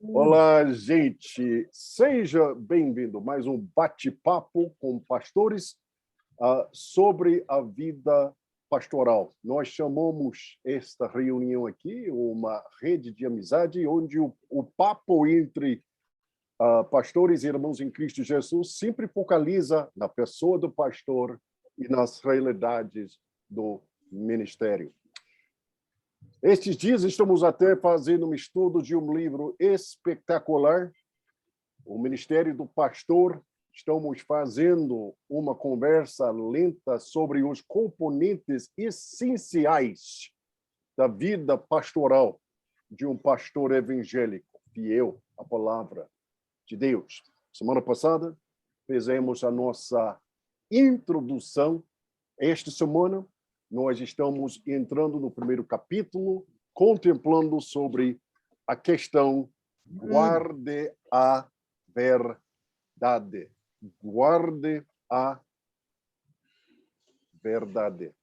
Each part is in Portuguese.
Olá, gente. Seja bem-vindo a mais um bate-papo com pastores sobre a vida pastoral. Nós chamamos esta reunião aqui uma rede de amizade, onde o papo entre pastores e irmãos em Cristo Jesus sempre focaliza na pessoa do pastor e nas realidades do ministério. Estes dias estamos até fazendo um estudo de um livro espetacular, O Ministério do Pastor. Estamos fazendo uma conversa lenta sobre os componentes essenciais da vida pastoral de um pastor evangélico, fiel à palavra de Deus. Semana passada, fizemos a nossa introdução. Esta semana, nós estamos entrando no primeiro capítulo, contemplando sobre a questão guarde a verdade. Guarde a verdade.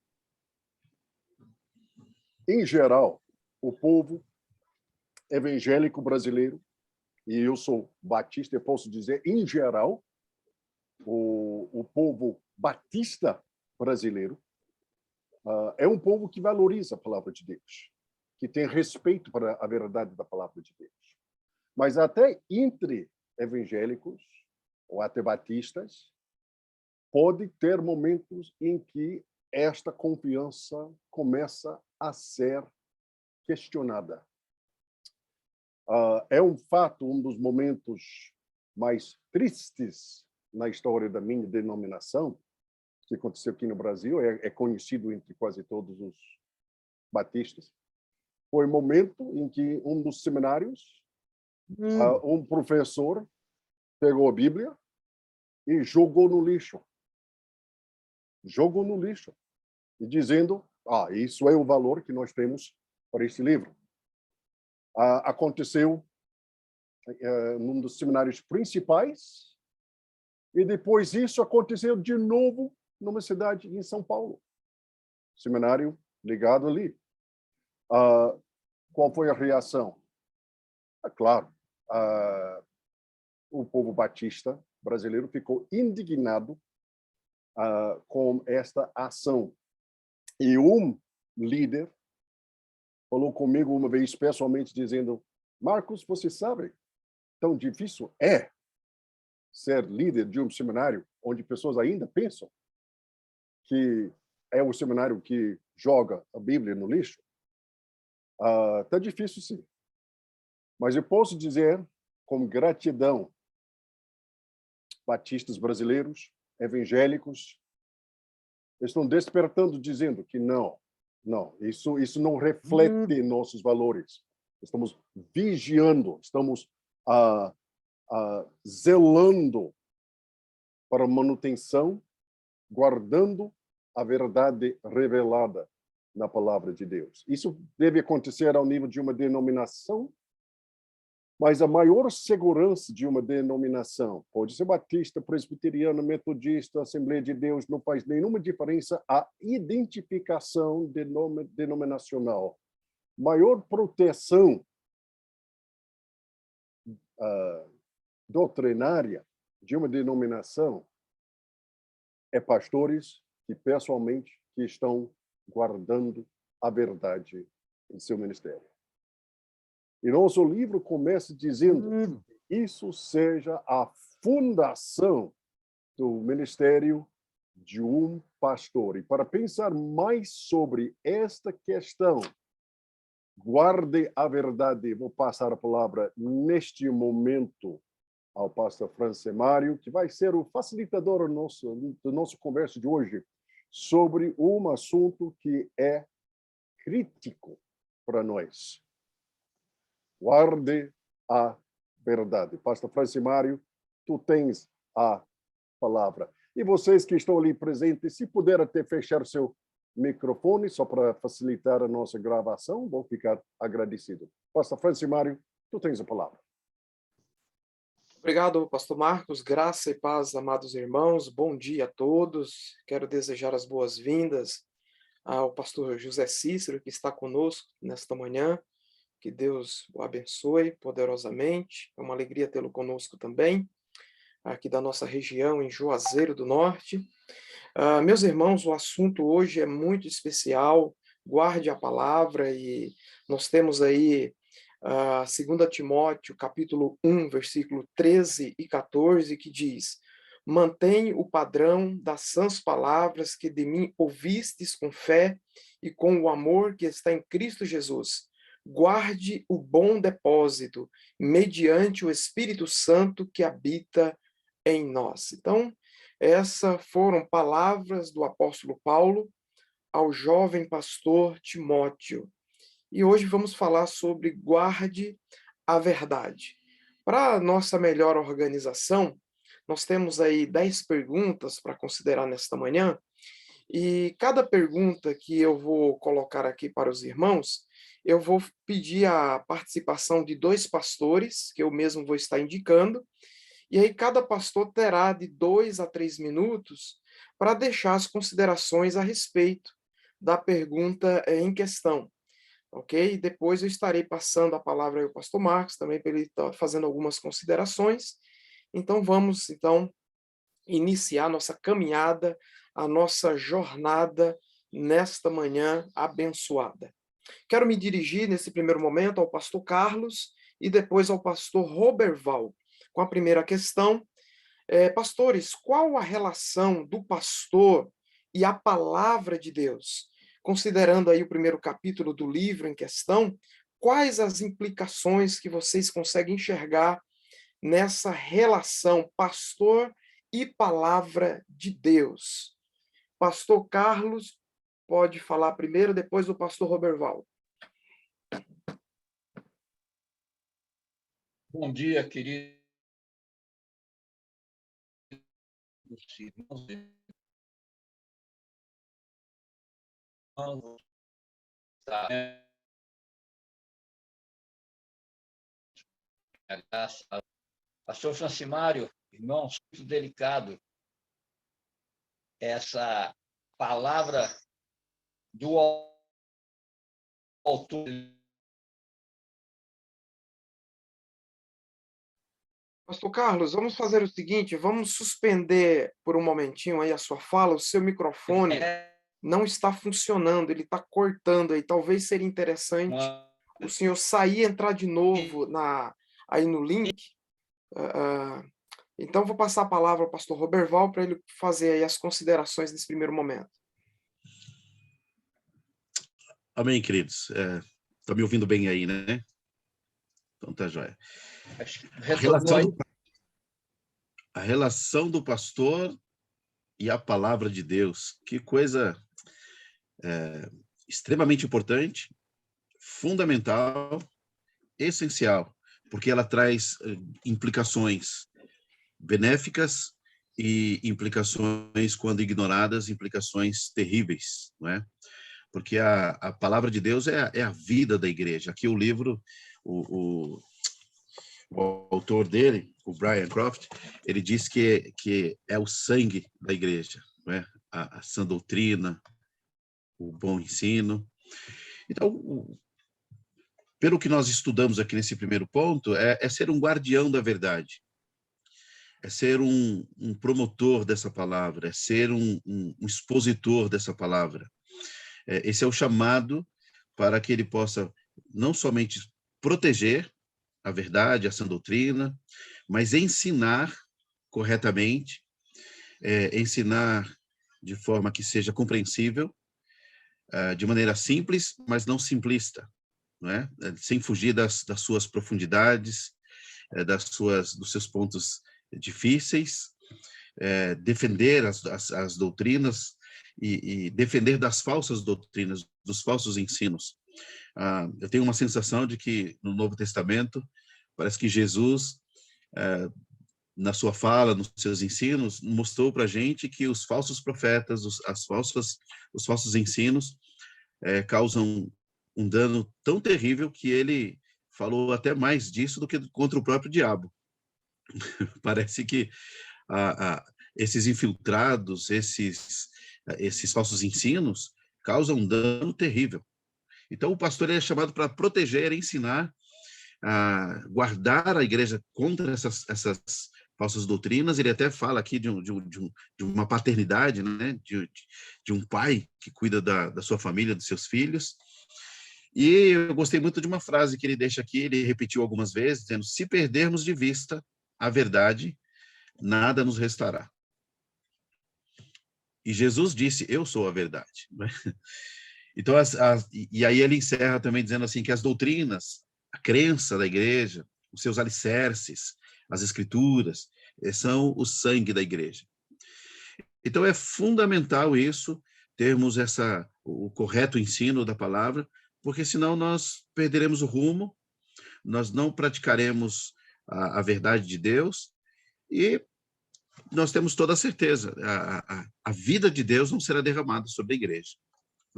Em geral, o povo evangélico brasileiro, e eu sou batista, eu posso dizer, em geral, o povo batista brasileiro, é um povo que valoriza a palavra de Deus, que tem respeito para a verdade da palavra de Deus. Mas até entre evangélicos ou até batistas, pode ter momentos em que esta confiança começa a ser questionada. É um fato, um dos momentos mais tristes na história da minha denominação, que aconteceu aqui no Brasil, é conhecido entre quase todos os batistas. Foi o momento em que um dos seminários, um professor pegou a Bíblia e jogou no lixo. Jogou no lixo. E dizendo, isso é o valor que nós temos para este livro. Aconteceu num dos seminários principais, e depois isso aconteceu de novo numa cidade em São Paulo. Seminário ligado ali. Qual foi a reação? Claro, o povo batista brasileiro ficou indignado com esta ação. E um líder falou comigo uma vez pessoalmente, dizendo, Marcos, você sabe, tão difícil é ser líder de um seminário onde pessoas ainda pensam que é o seminário que joga a Bíblia no lixo? Tá difícil, sim. Mas eu posso dizer, com gratidão, batistas brasileiros, evangélicos, estão despertando, dizendo que não, isso não reflete nossos valores. Estamos vigiando, estamos zelando para a manutenção, guardando a verdade revelada na palavra de Deus. Isso deve acontecer ao nível de uma denominação, mas a maior segurança de uma denominação, pode ser batista, presbiteriano, metodista, Assembleia de Deus, não faz nenhuma diferença a identificação denominacional. Maior proteção doutrinária de uma denominação é pastores que, pessoalmente, que estão guardando a verdade em seu ministério. E nosso livro começa dizendo que isso seja a fundação do ministério de um pastor. E para pensar mais sobre esta questão, guarde a verdade. Vou passar a palavra neste momento ao pastor Francimário, que vai ser o facilitador do nosso conversa de hoje sobre um assunto que é crítico para nós. Guarde a verdade. Pastor Francimário, tu tens a palavra. E vocês que estão ali presentes, se puder até fechar seu microfone, só para facilitar a nossa gravação, vou ficar agradecido. Pastor Francimário, tu tens a palavra. Obrigado, pastor Marcos. Graça e paz, amados irmãos. Bom dia a todos. Quero desejar as boas-vindas ao pastor José Cícero, que está conosco nesta manhã. Que Deus o abençoe poderosamente. É uma alegria tê-lo conosco também, aqui da nossa região, em Juazeiro do Norte. Meus irmãos, o assunto hoje é muito especial. Guarde a palavra e nós temos aí 2 Timóteo, capítulo 1, versículo 13 e 14, que diz: Mantém o padrão das sãs palavras que de mim ouvistes com fé e com o amor que está em Cristo Jesus. Guarde o bom depósito, mediante o Espírito Santo que habita em nós. Então, essas foram palavras do apóstolo Paulo ao jovem pastor Timóteo. E hoje vamos falar sobre guarde a verdade. Para nossa melhor organização, nós temos aí 10 perguntas para considerar nesta manhã, e cada pergunta que eu vou colocar aqui para os irmãos, eu vou pedir a participação de 2 pastores, que eu mesmo vou estar indicando, e aí cada pastor terá de 2 a 3 minutos para deixar as considerações a respeito da pergunta em questão, ok? Depois eu estarei passando a palavra ao pastor Marcos, também para ele estar fazendo algumas considerações. Então vamos, iniciar nossa caminhada, a nossa jornada nesta manhã abençoada. Quero me dirigir, nesse primeiro momento, ao pastor Carlos e depois ao pastor Roberval. Com a primeira questão, pastores, qual a relação do pastor e a palavra de Deus? Considerando aí o primeiro capítulo do livro em questão, quais as implicações que vocês conseguem enxergar nessa relação pastor e palavra de Deus? Pastor Carlos pode falar primeiro, depois o pastor Roberval. Bom dia, queridos irmãos e irmãs. Pastor Francimário, irmãos, muito delicado essa palavra do autor. Pastor Carlos, vamos fazer o seguinte, vamos suspender por um momentinho aí a sua fala, o seu microfone não está funcionando, ele está cortando aí, talvez seria interessante o senhor sair e entrar de novo aí no link. Então, vou passar a palavra ao pastor Roberval para ele fazer aí as considerações nesse primeiro momento. Amém, queridos. Tá me ouvindo bem aí, né? Então tá jóia. A relação do pastor e a palavra de Deus. Que coisa extremamente importante, fundamental, essencial, porque ela traz implicações benéficas e implicações, quando ignoradas, implicações terríveis, não é? Porque a palavra de Deus é a vida da igreja. Aqui o livro, o autor dele, o Brian Croft, ele diz que é o sangue da igreja, não é? A sã doutrina, o bom ensino. Então, pelo que nós estudamos aqui nesse primeiro ponto, é ser um guardião da verdade, é ser um promotor dessa palavra, é ser um expositor dessa palavra. Esse é o chamado para que ele possa não somente proteger a verdade, a sã doutrina, mas ensinar corretamente, ensinar de forma que seja compreensível, de maneira simples, mas não simplista, não é? Sem fugir das suas profundidades, dos seus pontos difíceis, defender as doutrinas e defender das falsas doutrinas, dos falsos ensinos. Eu tenho uma sensação de que no Novo Testamento parece que Jesus, na sua fala, nos seus ensinos, mostrou para a gente que os falsos profetas, os falsos ensinos causam um dano tão terrível que ele falou até mais disso do que contra o próprio diabo. Parece que esses infiltrados, esses falsos ensinos causam um dano terrível. Então, o pastor é chamado para proteger, ensinar, a guardar a igreja contra essas falsas doutrinas. Ele até fala aqui de uma paternidade, né? de um pai que cuida da sua família, dos seus filhos. E eu gostei muito de uma frase que ele deixa aqui, ele repetiu algumas vezes, dizendo: se perdermos de vista a verdade, nada nos restará. E Jesus disse: eu sou a verdade. Então, e aí ele encerra também dizendo assim que as doutrinas, a crença da igreja, os seus alicerces, as escrituras, são o sangue da igreja. Então, é fundamental isso, termos o correto ensino da palavra, porque senão nós perderemos o rumo, nós não praticaremos a verdade de Deus e nós temos toda a certeza, a vida de Deus não será derramada sobre a igreja.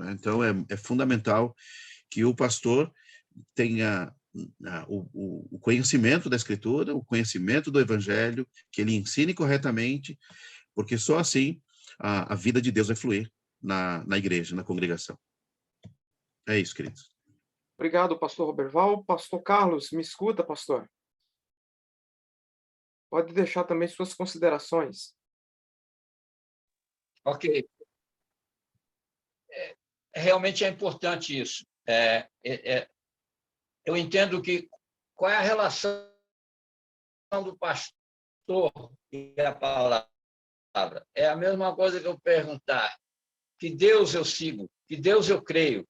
Então, é fundamental que o pastor tenha o conhecimento da Escritura, o conhecimento do Evangelho, que ele ensine corretamente, porque só assim a vida de Deus vai fluir na igreja, na congregação. É isso, queridos. Obrigado, pastor Roberval. Pastor Carlos, me escuta, pastor? Pode deixar também suas considerações. Ok. Realmente é importante isso. Eu entendo que qual é a relação do pastor e a palavra. É a mesma coisa que eu perguntar: que Deus eu sigo, que Deus eu creio,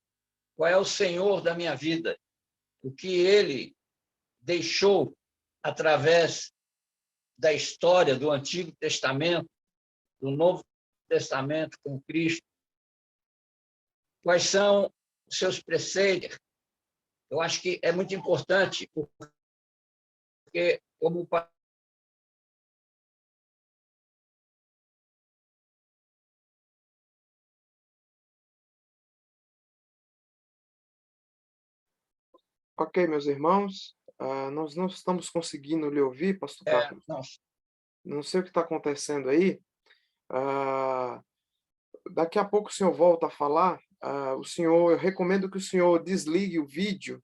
qual é o Senhor da minha vida, o que Ele deixou através da história do Antigo Testamento, do Novo Testamento com Cristo, quais são os seus preceitos. Eu acho que é muito importante, porque como Ok, meus irmãos, nós não estamos conseguindo lhe ouvir, pastor Carlos. Não sei o que está acontecendo aí. Daqui a pouco o senhor volta a falar. Eu recomendo que o senhor desligue o vídeo,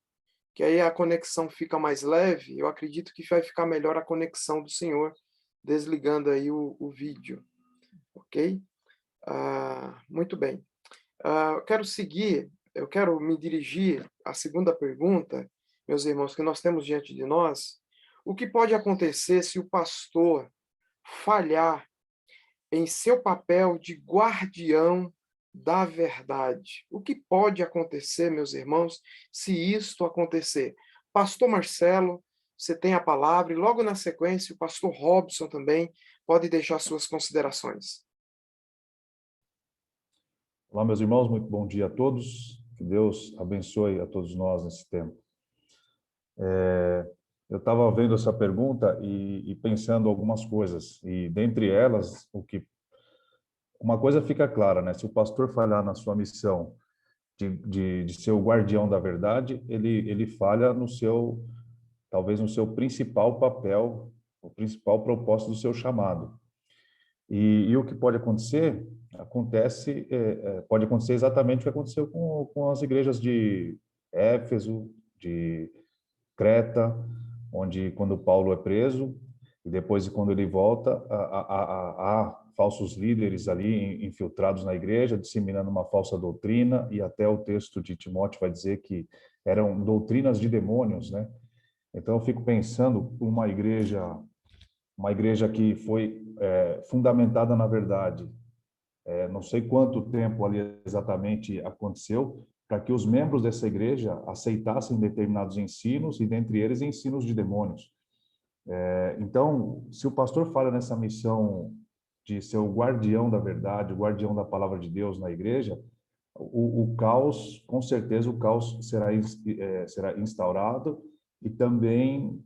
que aí a conexão fica mais leve. Eu acredito que vai ficar melhor a conexão do senhor desligando aí o vídeo, ok? Muito bem. Eu quero me dirigir à segunda pergunta, meus irmãos, que nós temos diante de nós. O que pode acontecer se o pastor falhar em seu papel de guardião da verdade? O que pode acontecer, meus irmãos, se isto acontecer? Pastor Marcelo, você tem a palavra, e logo na sequência o pastor Robson também pode deixar suas considerações. Olá, meus irmãos, muito bom dia a todos. Que Deus abençoe a todos nós nesse tempo. Eu estava vendo essa pergunta e pensando algumas coisas, e dentre elas, uma coisa fica clara, né? Se o pastor falhar na sua missão de ser o guardião da verdade, ele falha talvez no seu principal papel, o principal propósito do seu chamado. E o que pode acontecer, pode acontecer exatamente o que aconteceu com as igrejas de Éfeso, de Creta, onde quando Paulo é preso, e depois quando ele volta, há falsos líderes ali infiltrados na igreja, disseminando uma falsa doutrina, e até o texto de Timóteo vai dizer que eram doutrinas de demônios, né? Então eu fico pensando, uma igreja que foi fundamentada na verdade, não sei quanto tempo ali exatamente aconteceu, para que os membros dessa igreja aceitassem determinados ensinos, e dentre eles ensinos de demônios. Então, se o pastor falha nessa missão de ser o guardião da verdade, o guardião da palavra de Deus na igreja, o caos, com certeza o caos será instaurado, e também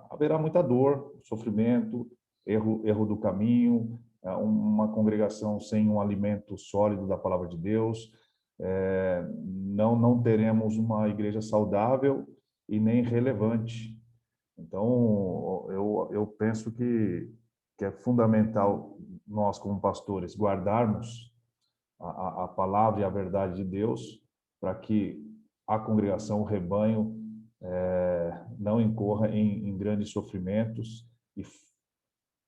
haverá muita dor, sofrimento, erro do caminho, uma congregação sem um alimento sólido da palavra de Deus. Não teremos uma igreja saudável e nem relevante. Então, eu penso que é fundamental nós, como pastores, guardarmos a palavra e a verdade de Deus, para que a congregação, o rebanho, não incorra em grandes sofrimentos e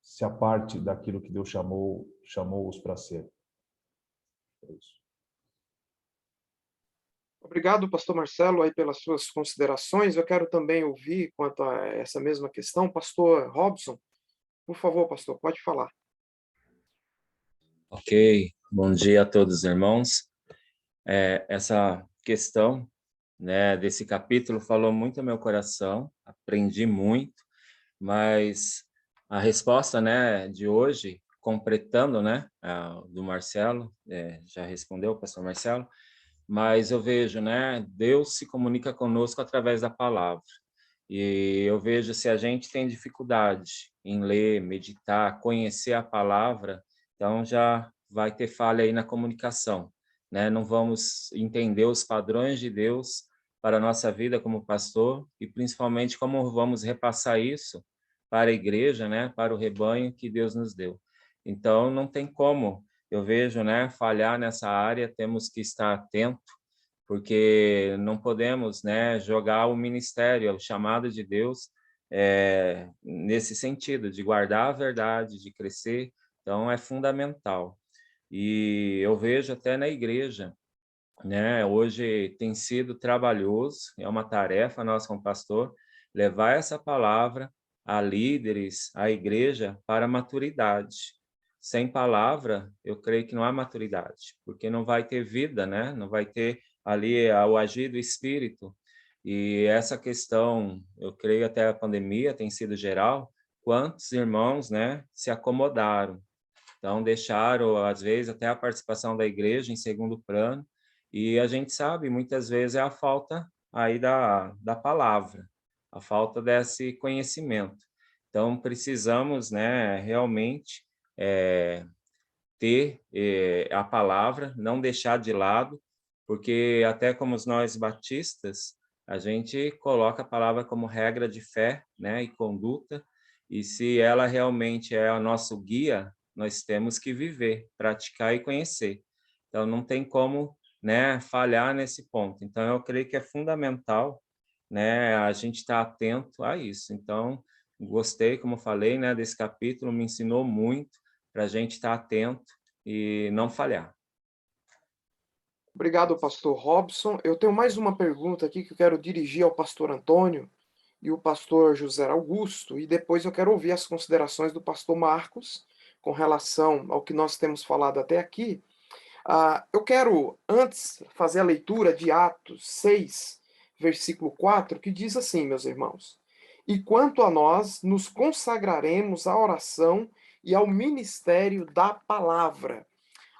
se aparte daquilo que Deus chamou-os para ser. É isso. Obrigado, pastor Marcelo, aí pelas suas considerações. Eu quero também ouvir, quanto a essa mesma questão, pastor Robson. Por favor, pastor, pode falar. Ok, bom dia a todos os irmãos. Essa questão, né, desse capítulo falou muito ao meu coração, aprendi muito, mas a resposta, né, de hoje, completando, né, do Marcelo, já respondeu o pastor Marcelo, mas eu vejo, né, Deus se comunica conosco através da palavra. E eu vejo se a gente tem dificuldade em ler, meditar, conhecer a palavra, então já vai ter falha aí na comunicação, né? Não vamos entender os padrões de Deus para a nossa vida como pastor e principalmente como vamos repassar isso para a igreja, né? Para o rebanho que Deus nos deu. Então não tem como, eu vejo, né? Falhar nessa área, temos que estar atento, porque não podemos, né, jogar o ministério, o chamado de Deus, nesse sentido, de guardar a verdade, de crescer. Então, é fundamental. E eu vejo até na igreja, né, hoje tem sido trabalhoso, é uma tarefa nossa como pastor, levar essa palavra a líderes, à igreja, para a maturidade. Sem palavra, eu creio que não há maturidade, porque não vai ter vida, né? Não vai ter ali o agir do Espírito. E essa questão, eu creio até a pandemia tem sido geral, quantos irmãos, né, se acomodaram. Então, deixaram, às vezes, até a participação da igreja em segundo plano, e a gente sabe, muitas vezes, é a falta aí da palavra, a falta desse conhecimento. Então, precisamos, né, realmente ter a palavra, não deixar de lado, porque até como nós batistas, a gente coloca a palavra como regra de fé, né, e conduta, e se ela realmente é o nosso guia, nós temos que viver, praticar e conhecer. Então, não tem como, né, falhar nesse ponto. Então, eu creio que é fundamental, né, a gente estar atento a isso. Então, gostei, como eu falei, né, desse capítulo, me ensinou muito para a gente estar atento e não falhar. Obrigado, pastor Robson. Eu tenho mais uma pergunta aqui que eu quero dirigir ao pastor Antônio e o pastor José Augusto, e depois eu quero ouvir as considerações do pastor Marcos com relação ao que nós temos falado até aqui. Eu quero, antes, fazer a leitura de Atos 6, versículo 4, que diz assim, meus irmãos: E quanto a nós, nos consagraremos à oração e ao ministério da palavra.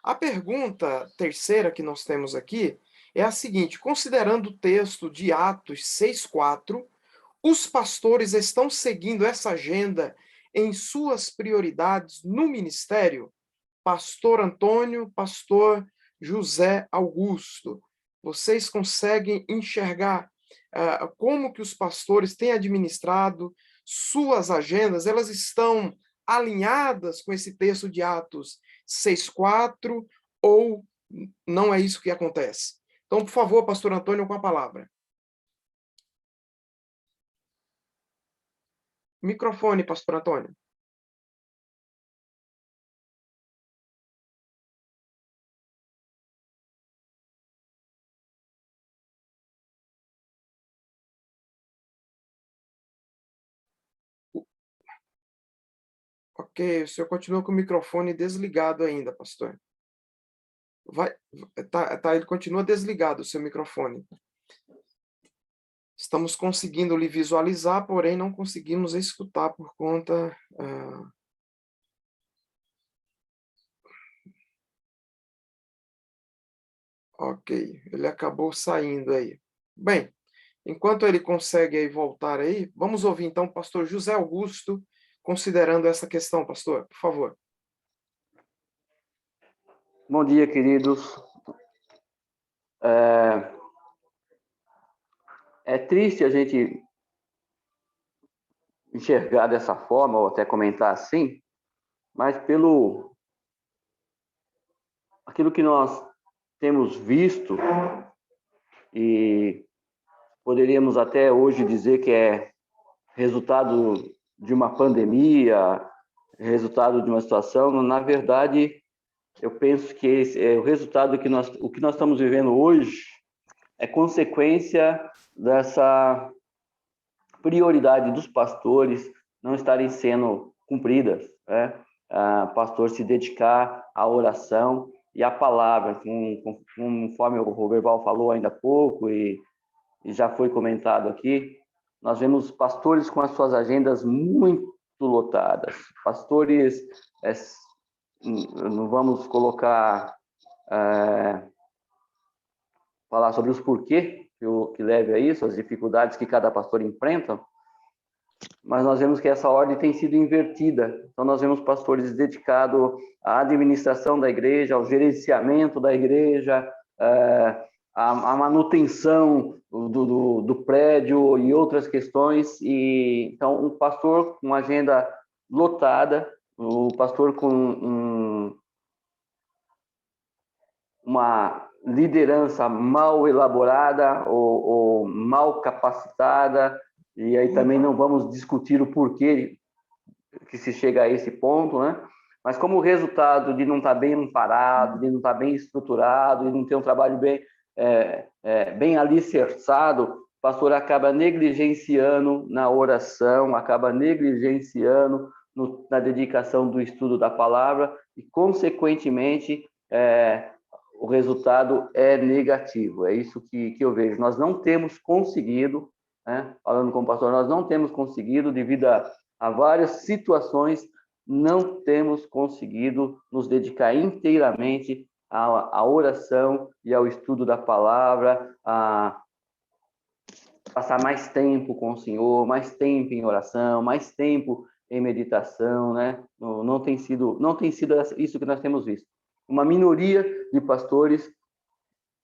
A pergunta terceira que nós temos aqui é a seguinte: considerando o texto de Atos 6:4, os pastores estão seguindo essa agenda em suas prioridades no ministério? Pastor Antônio, pastor José Augusto, vocês conseguem enxergar como que os pastores têm administrado suas agendas? Elas estão alinhadas com esse texto de Atos 6:4 ou não é isso que acontece? Então, por favor, pastor Antônio, com a palavra. Microfone, pastor Antônio. Ok, o senhor continua com o microfone desligado ainda, pastor. Ele continua desligado o seu microfone. Estamos conseguindo lhe visualizar, porém não conseguimos escutar por conta... Ok, ele acabou saindo aí. Bem, enquanto ele consegue aí voltar aí, vamos ouvir então o pastor José Augusto, considerando essa questão, pastor, por favor. Bom dia, queridos. É triste a gente enxergar dessa forma, ou até comentar assim, mas pelo aquilo que nós temos visto e poderíamos até hoje dizer que é resultado de uma pandemia, resultado de uma situação. Na verdade, eu penso que esse é o resultado o que nós estamos vivendo hoje é consequência dessa prioridade dos pastores não estarem sendo cumpridas, né? Pastor se dedicar à oração e à palavra, conforme o Roberval falou ainda há pouco e já foi comentado aqui, nós vemos pastores com as suas agendas muito lotadas, pastores, não vamos colocar, falar sobre os porquê que leve a isso, as dificuldades que cada pastor enfrenta, mas nós vemos que essa ordem tem sido invertida. Então, nós vemos pastores dedicados à administração da igreja, ao gerenciamento da igreja, à manutenção do prédio e outras questões. E então, um pastor com uma agenda lotada, o pastor com uma liderança mal elaborada ou mal capacitada, e aí também não vamos discutir o porquê que se chega a esse ponto, né? Mas como resultado de não estar bem amparado, de não estar bem estruturado, de não ter um trabalho bem alicerçado, o pastor acaba negligenciando na oração, acaba negligenciando na dedicação do estudo da palavra e, consequentemente, o resultado é negativo. É isso que eu vejo. Nós não temos conseguido, né, falando com o pastor, nós não temos conseguido, devido a várias situações, não temos conseguido nos dedicar inteiramente à oração e ao estudo da palavra, a passar mais tempo com o Senhor, mais tempo em oração, mais tempo em meditação, né? Não tem sido isso que nós temos visto. Uma minoria de pastores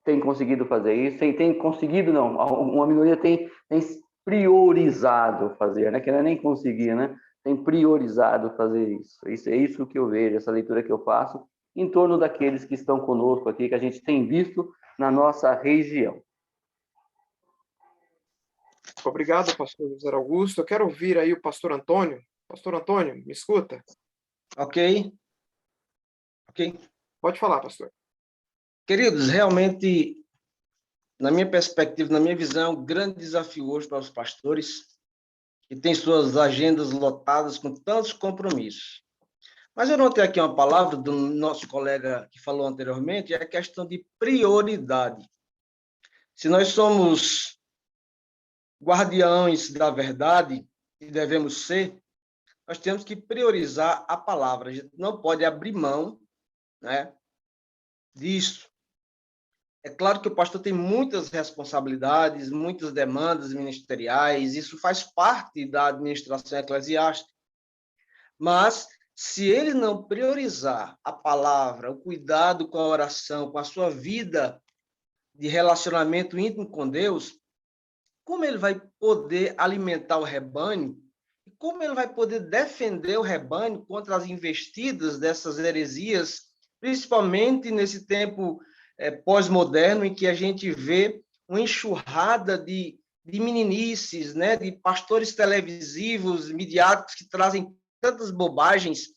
tem conseguido fazer isso, tem conseguido, não, uma minoria tem priorizado fazer, né? Que não é nem conseguir, né? Tem priorizado fazer isso. É isso que eu vejo, essa leitura que eu faço, em torno daqueles que estão conosco aqui, que a gente tem visto na nossa região. Obrigado, pastor José Augusto. Eu quero ouvir aí o pastor Antônio. Pastor Antônio, me escuta? Ok. Pode falar, pastor. Queridos, realmente, na minha perspectiva, na minha visão, é um grande desafio hoje para os pastores que têm suas agendas lotadas com tantos compromissos. Mas eu notei aqui uma palavra do nosso colega que falou anteriormente, é a questão de prioridade. Se nós somos guardiões da verdade, e devemos ser, nós temos que priorizar a palavra. A gente não pode abrir mão, né, disso. É claro que o pastor tem muitas responsabilidades, muitas demandas ministeriais, isso faz parte da administração eclesiástica. Mas, se ele não priorizar a palavra, o cuidado com a oração, com a sua vida de relacionamento íntimo com Deus, como ele vai poder alimentar o rebanho? E como ele vai poder defender o rebanho contra as investidas dessas heresias, principalmente nesse tempo pós-moderno, em que a gente vê uma enxurrada de meninices, né, de pastores televisivos, midiáticos, que trazem tantas bobagens,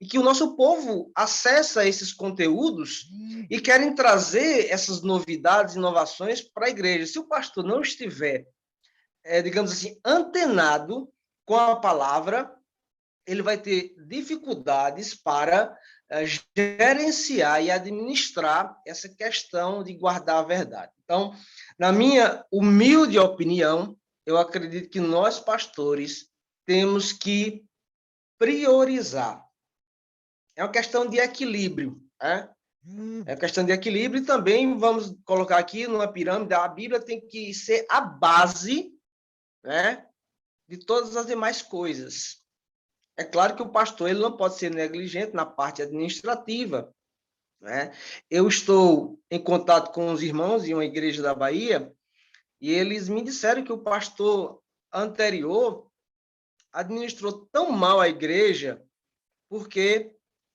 e que o nosso povo acessa esses conteúdos e querem trazer essas novidades, inovações para a igreja. Se o pastor não estiver, digamos assim, antenado com a palavra, ele vai ter dificuldades para gerenciar e administrar essa questão de guardar a verdade. Então, na minha humilde opinião, eu acredito que nós, pastores, temos que priorizar. É uma questão de equilíbrio, né? É uma questão de equilíbrio e também vamos colocar aqui numa pirâmide, a Bíblia tem que ser a base, né, de todas as demais coisas. É claro que o pastor ele não pode ser negligente na parte administrativa, né? Eu estou em contato com os irmãos em uma igreja da Bahia e eles me disseram que o pastor anterior administrou tão mal a igreja porque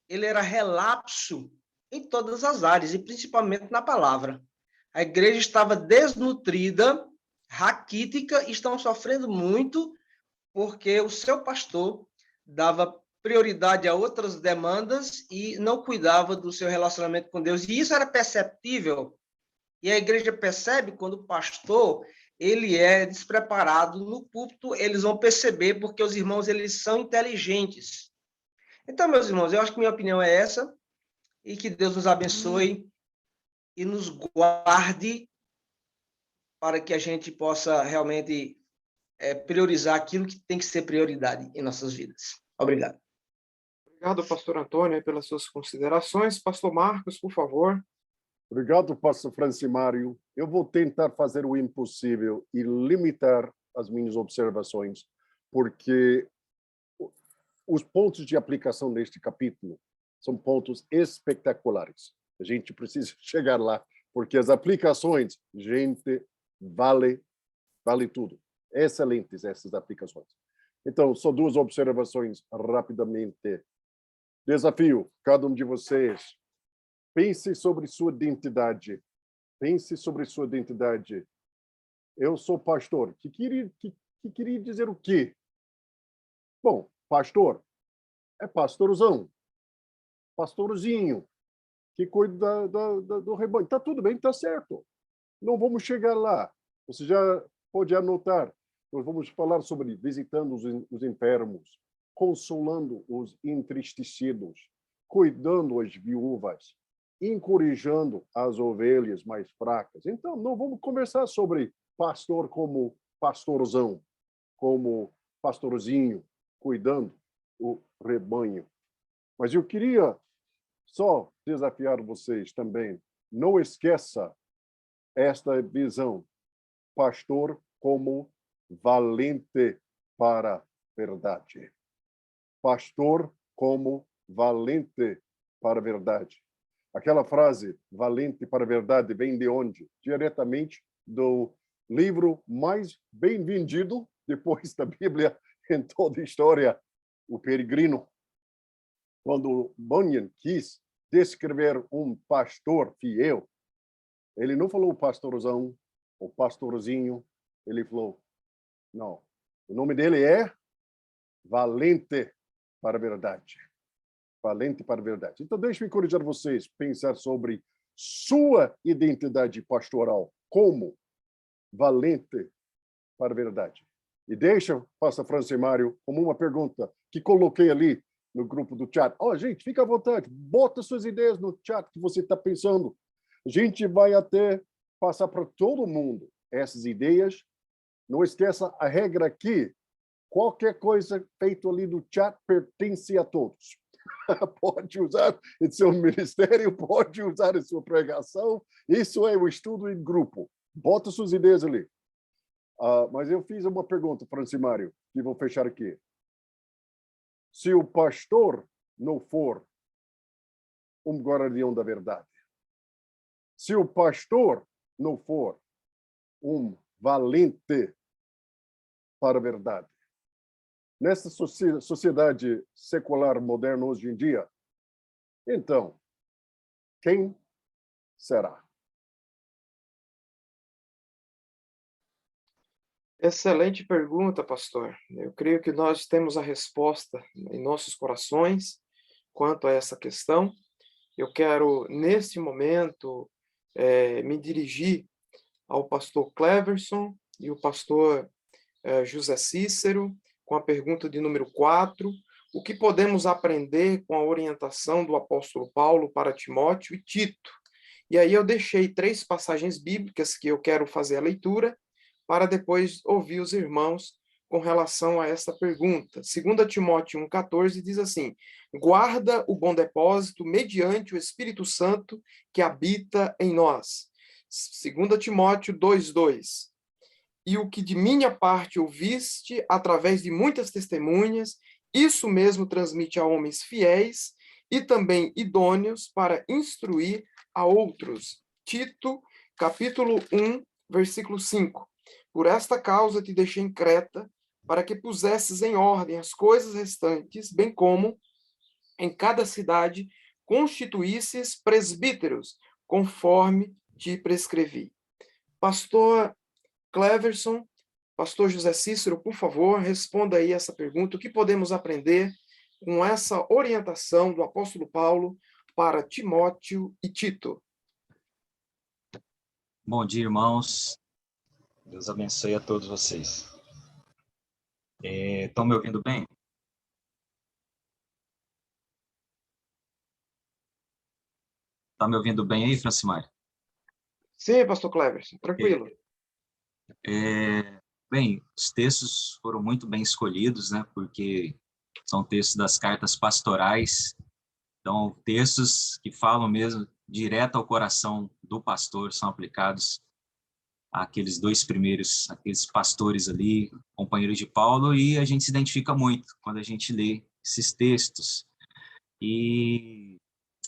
ele era relapso em todas as áreas, e principalmente na palavra. A igreja estava desnutrida, raquítica estão sofrendo muito porque o seu pastor dava prioridade a outras demandas e não cuidava do seu relacionamento com Deus. E isso era perceptível. E a igreja percebe quando o pastor ele é despreparado no púlpito, eles vão perceber porque os irmãos eles são inteligentes. Então, meus irmãos, eu acho que minha opinião é essa e que Deus nos abençoe e nos guarde para que a gente possa realmente priorizar aquilo que tem que ser prioridade em nossas vidas. Obrigado. Obrigado, pastor Antônio, pelas suas considerações. Pastor Marcos, por favor. Obrigado, pastor Francimário. Eu vou tentar fazer o impossível e limitar as minhas observações, porque os pontos de aplicação deste capítulo são pontos espetaculares. A gente precisa chegar lá, porque as aplicações, gente, vale tudo. Excelentes essas aplicações. Então, só duas observações rapidamente. Desafio, cada um de vocês, pense sobre sua identidade. Pense sobre sua identidade. Eu sou pastor. Que queria dizer o quê? Bom, pastor é pastorzão, pastorzinho, que cuida do rebanho. Está tudo bem, está certo. Não vamos chegar lá. Você já pode anotar. Nós vamos falar sobre visitando os enfermos, consolando os entristecidos, cuidando as viúvas, encorajando as ovelhas mais fracas. Então, não vamos conversar sobre pastor como pastorzão, como pastorzinho, cuidando o rebanho. Mas eu queria só desafiar vocês também. Não esqueça esta visão. Pastor como valente para a verdade. Pastor como valente para a verdade. Aquela frase, valente para a verdade, vem de onde? Diretamente do livro mais bem vendido depois da Bíblia em toda a história, O Peregrino. Quando Bunyan quis descrever um pastor fiel, ele não falou pastorzão, ou pastorzinho, ele falou, não, o nome dele é valente para a verdade. Valente para a verdade. Então, deixe-me encorajar vocês a pensar sobre sua identidade pastoral como valente para a verdade. E deixa, pastor Francimário, como uma pergunta que coloquei ali no grupo do chat. Gente, fica à vontade, bota suas ideias no chat que você está pensando. A gente vai até passar para todo mundo essas ideias. Não esqueça a regra aqui. Qualquer coisa feita ali no chat pertence a todos. Pode usar em seu ministério, pode usar em sua pregação. Isso é o estudo em grupo. Bota suas ideias ali. Mas eu fiz uma pergunta, Francimário, que vou fechar aqui. Se o pastor não for um guardião da verdade, se o pastor não for um valente para a verdade, nessa sociedade secular moderna hoje em dia, então, quem será? Excelente pergunta, pastor. Eu creio que nós temos a resposta em nossos corações quanto a essa questão. Eu quero, neste momento, me dirigir ao pastor Cleverson e o pastor José Cícero, com a pergunta de número 4. O que podemos aprender com a orientação do apóstolo Paulo para Timóteo e Tito? E aí eu deixei 3 passagens bíblicas que eu quero fazer a leitura, para depois ouvir os irmãos com relação a essa pergunta. 2 Timóteo 1,14 diz assim, guarda o bom depósito mediante o Espírito Santo que habita em nós. 2 Timóteo 2,2 e o que de minha parte ouviste através de muitas testemunhas, isso mesmo transmite a homens fiéis e também idôneos para instruir a outros. Tito, capítulo 1, versículo 5. Por esta causa te deixei em Creta, para que pusesses em ordem as coisas restantes, bem como em cada cidade constituísses presbíteros, conforme te prescrevi. Pastor Cleverson. Pastor José Cícero, por favor, responda aí essa pergunta. O que podemos aprender com essa orientação do apóstolo Paulo para Timóteo e Tito? Bom dia, irmãos. Deus abençoe a todos vocês. Estão me ouvindo bem? Está me ouvindo bem aí, Francimar? Sim, pastor Cleverson, tranquilo. Bem, os textos foram muito bem escolhidos, né? Porque são textos das cartas pastorais. Então, textos que falam mesmo direto ao coração do pastor, são aplicados àqueles dois primeiros, aqueles pastores ali, companheiros de Paulo, e a gente se identifica muito quando a gente lê esses textos. E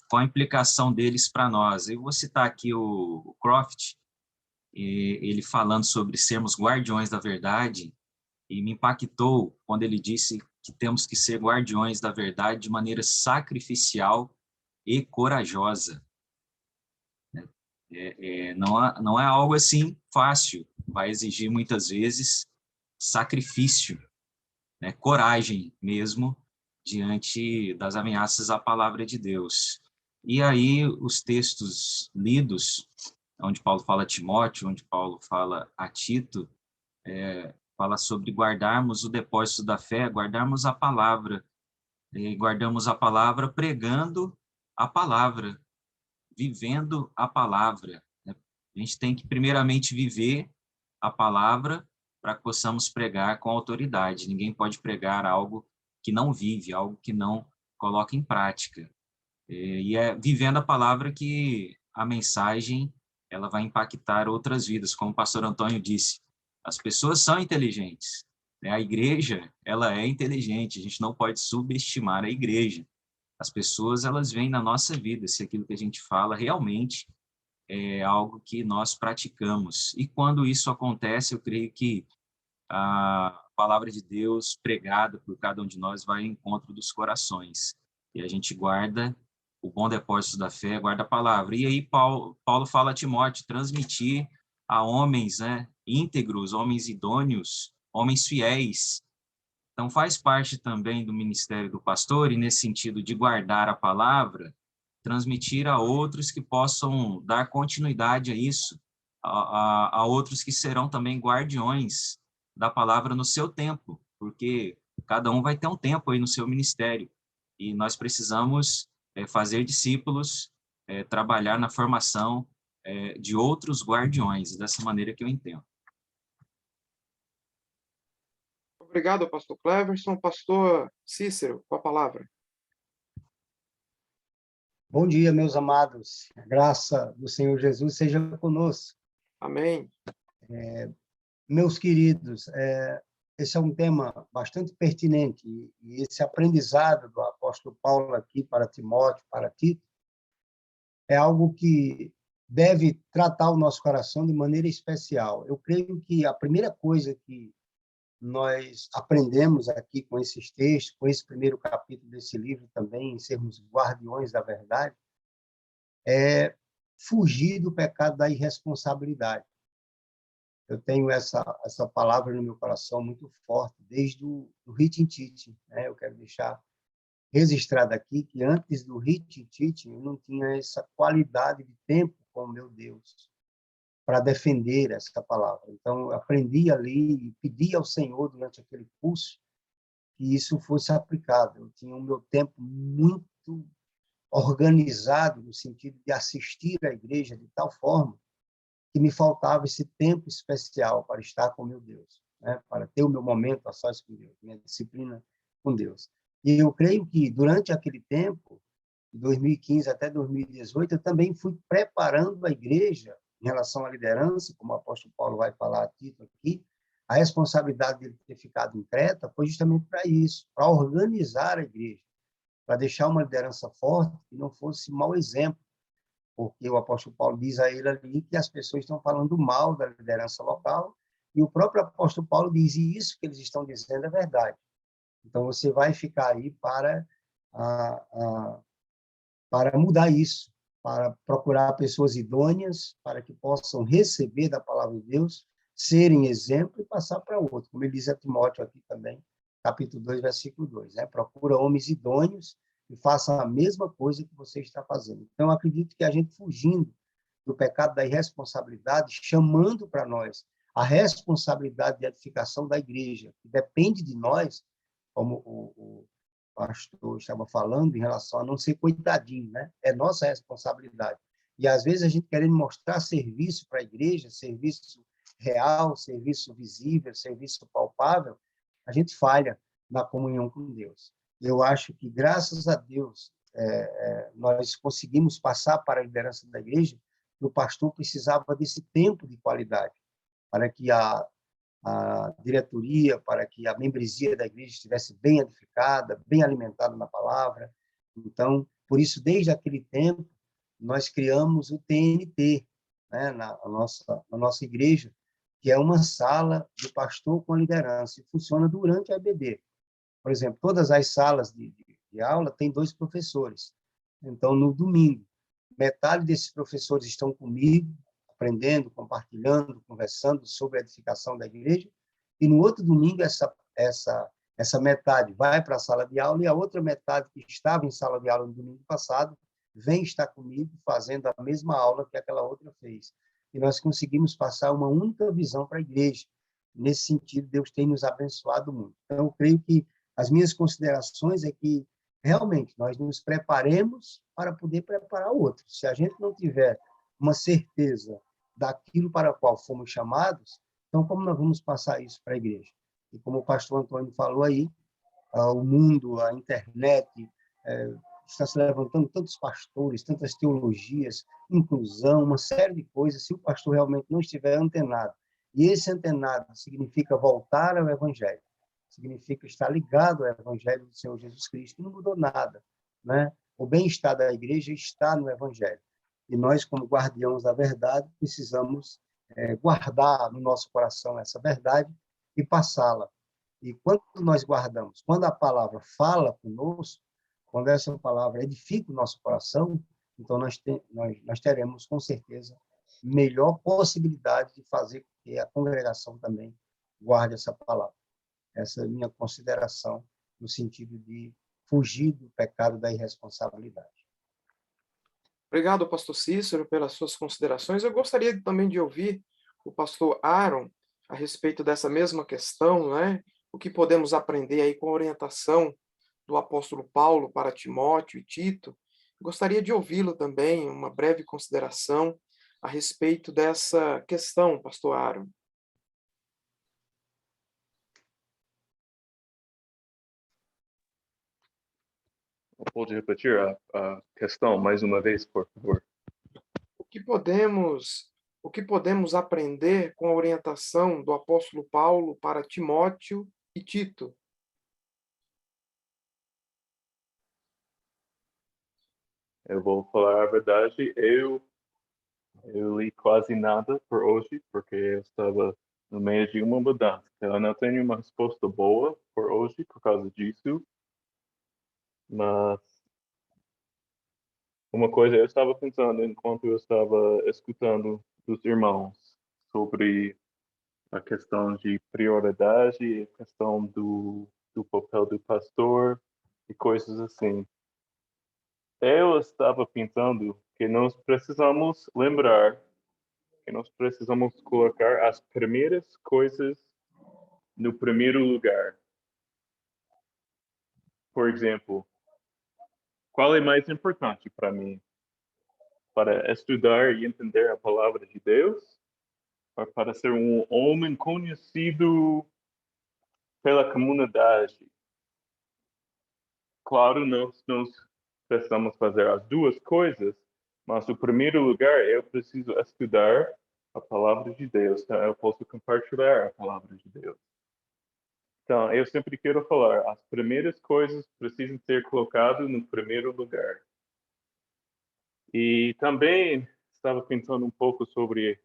qual a implicação deles para nós? Eu vou citar aqui o Croft, ele falando sobre sermos guardiões da verdade, e me impactou quando ele disse que temos que ser guardiões da verdade de maneira sacrificial e corajosa. Não é algo assim fácil, vai exigir muitas vezes sacrifício, né, coragem mesmo, diante das ameaças à palavra de Deus. E aí os textos lidos, onde Paulo fala a Timóteo, onde Paulo fala a Tito, fala sobre guardarmos o depósito da fé, guardarmos a palavra, e guardamos a palavra pregando a palavra, vivendo a palavra, né? A gente tem que primeiramente viver a palavra para que possamos pregar com autoridade. Ninguém pode pregar algo que não vive, algo que não coloca em prática. E é vivendo a palavra que a mensagem ela vai impactar outras vidas, como o pastor Antônio disse. As pessoas são inteligentes, né? A igreja, ela é inteligente, a gente não pode subestimar a igreja. As pessoas, elas veem na nossa vida se aquilo que a gente fala realmente é algo que nós praticamos. E quando isso acontece, eu creio que a palavra de Deus pregada por cada um de nós vai ao encontro dos corações. E a gente guarda o bom depósito da fé, guarda a palavra. E aí Paulo fala a Timóteo, transmitir a homens, né, íntegros, homens idôneos, homens fiéis. Então, faz parte também do ministério do pastor, e nesse sentido de guardar a palavra, transmitir a outros que possam dar continuidade a isso, a outros que serão também guardiões da palavra no seu tempo, porque cada um vai ter um tempo aí no seu ministério, e nós precisamos fazer discípulos, trabalhar na formação de outros guardiões, dessa maneira que eu entendo. Obrigado, pastor Cleverson. Pastor Cícero, com a palavra. Bom dia, meus amados. A graça do Senhor Jesus seja conosco. Amém. Meus queridos, esse é um tema bastante pertinente, e esse aprendizado do apóstolo Paulo aqui para Timóteo, para Tito, é algo que deve tratar o nosso coração de maneira especial. Eu creio que a primeira coisa que nós aprendemos aqui com esses textos, com esse primeiro capítulo desse livro também, em sermos guardiões da verdade, é fugir do pecado da irresponsabilidade. Eu tenho essa palavra no meu coração muito forte, desde o Ritin Titin, né? Eu quero deixar registrado aqui que antes do Ritin Titin eu não tinha essa qualidade de tempo com meu Deus para defender essa palavra. Então, eu aprendi ali e pedi ao Senhor, durante aquele curso, que isso fosse aplicado. Eu tinha o meu tempo muito organizado, no sentido de assistir à igreja de tal forma que me faltava esse tempo especial para estar com meu Deus, né? Para ter o meu momento a sós com Deus, minha disciplina com Deus. E eu creio que, durante aquele tempo, de 2015 até 2018, eu também fui preparando a igreja em relação à liderança, como o apóstolo Paulo vai falar a Tito aqui. A responsabilidade dele ter ficado em Creta foi justamente para isso, para organizar a igreja, para deixar uma liderança forte que não fosse mau exemplo, porque o apóstolo Paulo diz a ele ali que as pessoas estão falando mal da liderança local, e o próprio apóstolo Paulo diz, e isso que eles estão dizendo é verdade. Então, você vai ficar aí para mudar isso, para procurar pessoas idôneas, para que possam receber da palavra de Deus serem exemplo e passar para outro, como ele diz a Timóteo aqui também, capítulo 2, versículo 2, né? Procura homens idôneos e façam a mesma coisa que você está fazendo. Então, acredito que a gente fugindo do pecado da irresponsabilidade, chamando para nós a responsabilidade de edificação da igreja, que depende de nós, como o pastor estava falando, em relação a não ser coitadinho, né? É nossa responsabilidade. E, às vezes, a gente querendo mostrar serviço para a igreja, serviço real, serviço visível, serviço palpável, a gente falha na comunhão com Deus. Eu acho que, graças a Deus, nós conseguimos passar para a liderança da igreja que o pastor precisava desse tempo de qualidade para que a diretoria, para que a membresia da igreja estivesse bem edificada, bem alimentada na palavra. Então, por isso, desde aquele tempo, nós criamos o TNT, né, na nossa igreja, que é uma sala do pastor com a liderança, e funciona durante a EBD. Por exemplo, todas as salas de aula têm 2 professores. Então, no domingo, metade desses professores estão comigo, aprendendo, compartilhando, conversando sobre a edificação da igreja, e no outro domingo essa metade vai para a sala de aula e a outra metade que estava em sala de aula no domingo passado vem estar comigo fazendo a mesma aula que aquela outra fez. E nós conseguimos passar uma única visão para a igreja. Nesse sentido, Deus tem nos abençoado muito. Então, eu creio que as minhas considerações é que realmente nós nos preparemos para poder preparar outros. Se a gente não tiver uma certeza daquilo para o qual fomos chamados, então como nós vamos passar isso para a igreja? E como o pastor Antônio falou aí, o mundo, a internet, está se levantando tantos pastores, tantas teologias, inclusão, uma série de coisas, se o pastor realmente não estiver antenado. E esse antenado significa voltar ao Evangelho, significa estar ligado ao Evangelho do Senhor Jesus Cristo, que não mudou nada, né? O bem-estar da igreja está no Evangelho. E nós, como guardiãos da verdade, precisamos guardar no nosso coração essa verdade e passá-la. E quando nós guardamos, quando a palavra fala conosco, quando essa palavra edifica o nosso coração, então nós teremos, com certeza, melhor possibilidade de fazer com que a congregação também guarde essa palavra. Essa é a minha consideração no sentido de fugir do pecado da irresponsabilidade. Obrigado, pastor Cícero, pelas suas considerações. Eu gostaria também de ouvir o pastor Aaron a respeito dessa mesma questão, né? O que podemos aprender aí com a orientação do apóstolo Paulo para Timóteo e Tito. Gostaria de ouvi-lo também, uma breve consideração a respeito dessa questão, pastor Aaron. Pode repetir a questão mais uma vez, por favor? O que podemos aprender com a orientação do apóstolo Paulo para Timóteo e Tito? Eu vou falar a verdade, eu li quase nada por hoje, porque eu estava no meio de uma mudança. Eu não tenho uma resposta boa por hoje por causa disso, mas uma coisa eu estava pensando enquanto eu estava escutando dos irmãos sobre a questão de prioridade, a questão do papel do pastor e coisas assim. Eu estava pensando que nós precisamos lembrar, que nós precisamos colocar as primeiras coisas no primeiro lugar. Por exemplo, qual é mais importante para mim? Para estudar e entender a palavra de Deus? Ou para ser um homem conhecido pela comunidade? Claro, nós precisamos fazer as duas coisas, mas no primeiro lugar eu preciso estudar a palavra de Deus, então eu posso compartilhar a palavra de Deus. Então, eu sempre quero falar, as primeiras coisas precisam ser colocadas no primeiro lugar. E também estava pensando um pouco sobre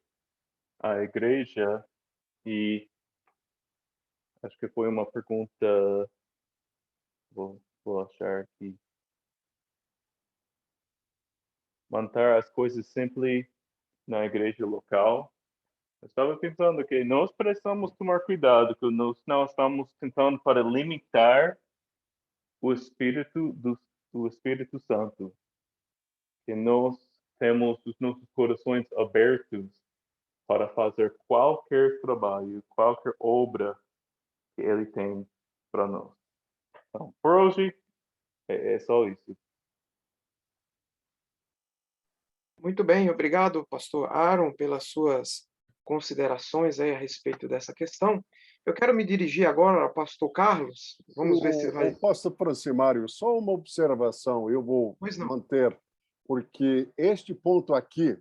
a igreja e acho que foi uma pergunta, vou achar aqui. Manter as coisas sempre na igreja local. Eu estava pensando que nós precisamos tomar cuidado, que nós não estamos tentando para limitar o Espírito do Espírito Santo. Que nós temos os nossos corações abertos para fazer qualquer trabalho, qualquer obra que Ele tem para nós. Então, por hoje, é só isso. Muito bem, obrigado, pastor Aaron, pelas suas considerações aí a respeito dessa questão. Eu quero me dirigir agora ao pastor Carlos. Vamos ver se vai... Pastor Francimário, só uma observação, eu vou manter, porque este ponto aqui,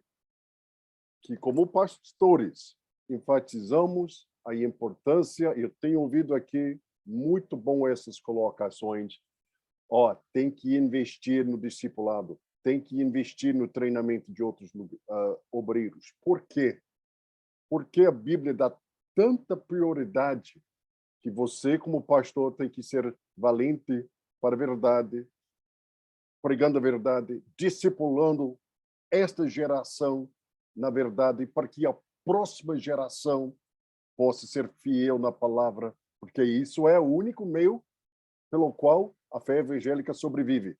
que como pastores enfatizamos a importância, eu tenho ouvido aqui muito bom essas colocações, tem que investir no discipulado, tem que investir no treinamento de outros obreiros. Por quê? Porque a Bíblia dá tanta prioridade que você, como pastor, tem que ser valente para a verdade, pregando a verdade, discipulando esta geração na verdade, para que a próxima geração possa ser fiel na palavra, porque isso é o único meio pelo qual a fé evangélica sobrevive.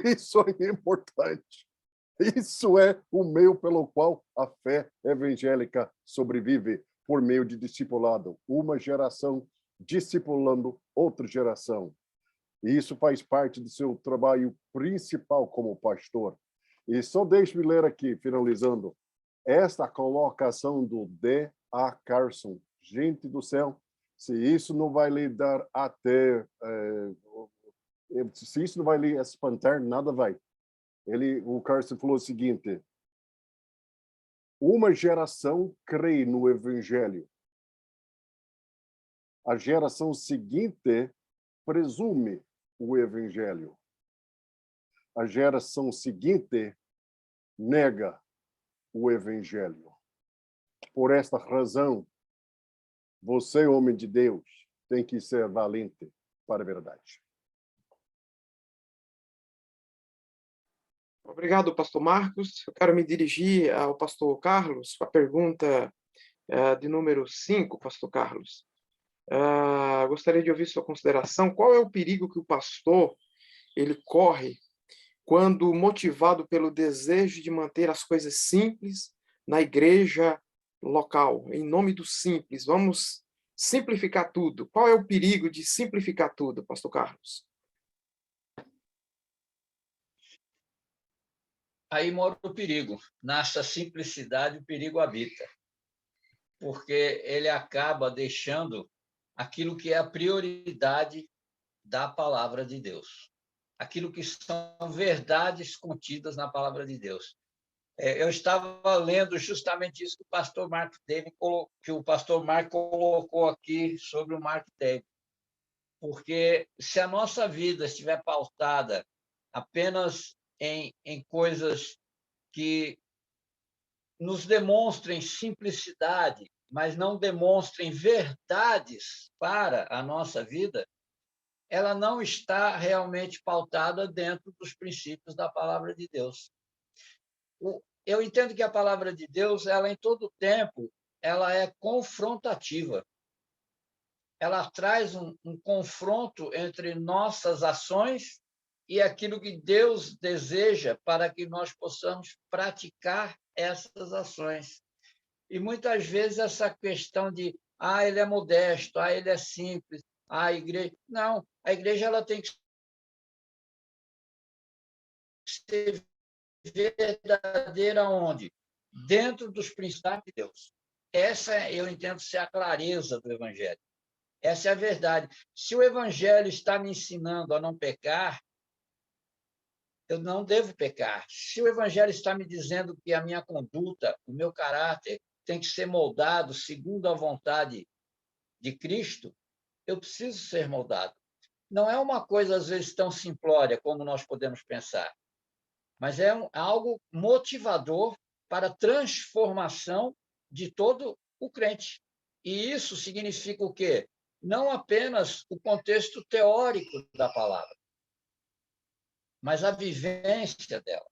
Isso é importante. Isso é o meio pelo qual a fé evangélica sobrevive, por meio de discipulado. Uma geração discipulando outra geração. E isso faz parte do seu trabalho principal como pastor. E só deixe-me ler aqui, finalizando, esta colocação do D.A. Carson. Gente do céu, se isso não vai lhe dar até... se isso não vai lhe espantar, nada vai. O Carson falou o seguinte: uma geração crê no Evangelho. A geração seguinte presume o Evangelho. A geração seguinte nega o Evangelho. Por esta razão, você, homem de Deus, tem que ser valente para a verdade. Obrigado, pastor Marcos. Eu quero me dirigir ao pastor Carlos, com a pergunta de número 5, pastor Carlos. Gostaria de ouvir sua consideração. Qual é o perigo que o pastor ele corre quando motivado pelo desejo de manter as coisas simples na igreja local, em nome do simples? Vamos simplificar tudo. Qual é o perigo de simplificar tudo, pastor Carlos? Aí mora o perigo. Nessa simplicidade, o perigo habita. Porque ele acaba deixando aquilo que é a prioridade da palavra de Deus. Aquilo que são verdades contidas na palavra de Deus. Eu estava lendo justamente isso que o pastor Mark colocou aqui sobre o Mark David. Porque se a nossa vida estiver pautada apenas em coisas que nos demonstrem simplicidade, mas não demonstrem verdades para a nossa vida, ela não está realmente pautada dentro dos princípios da palavra de Deus. Eu entendo que a palavra de Deus, ela em todo tempo, ela é confrontativa. Ela traz um confronto entre nossas ações e aquilo que Deus deseja para que nós possamos praticar essas ações. E muitas vezes essa questão de ele é modesto, ele é simples, a igreja... Não, a igreja ela tem que ser verdadeira onde? Dentro dos princípios de Deus. Essa eu entendo ser a clareza do Evangelho. Essa é a verdade. Se o Evangelho está me ensinando a não pecar, eu não devo pecar. Se o Evangelho está me dizendo que a minha conduta, o meu caráter tem que ser moldado segundo a vontade de Cristo, eu preciso ser moldado. Não é uma coisa, às vezes, tão simplória como nós podemos pensar, mas é algo motivador para a transformação de todo o crente. E isso significa o quê? Não apenas o contexto teórico da palavra, mas a vivência dela.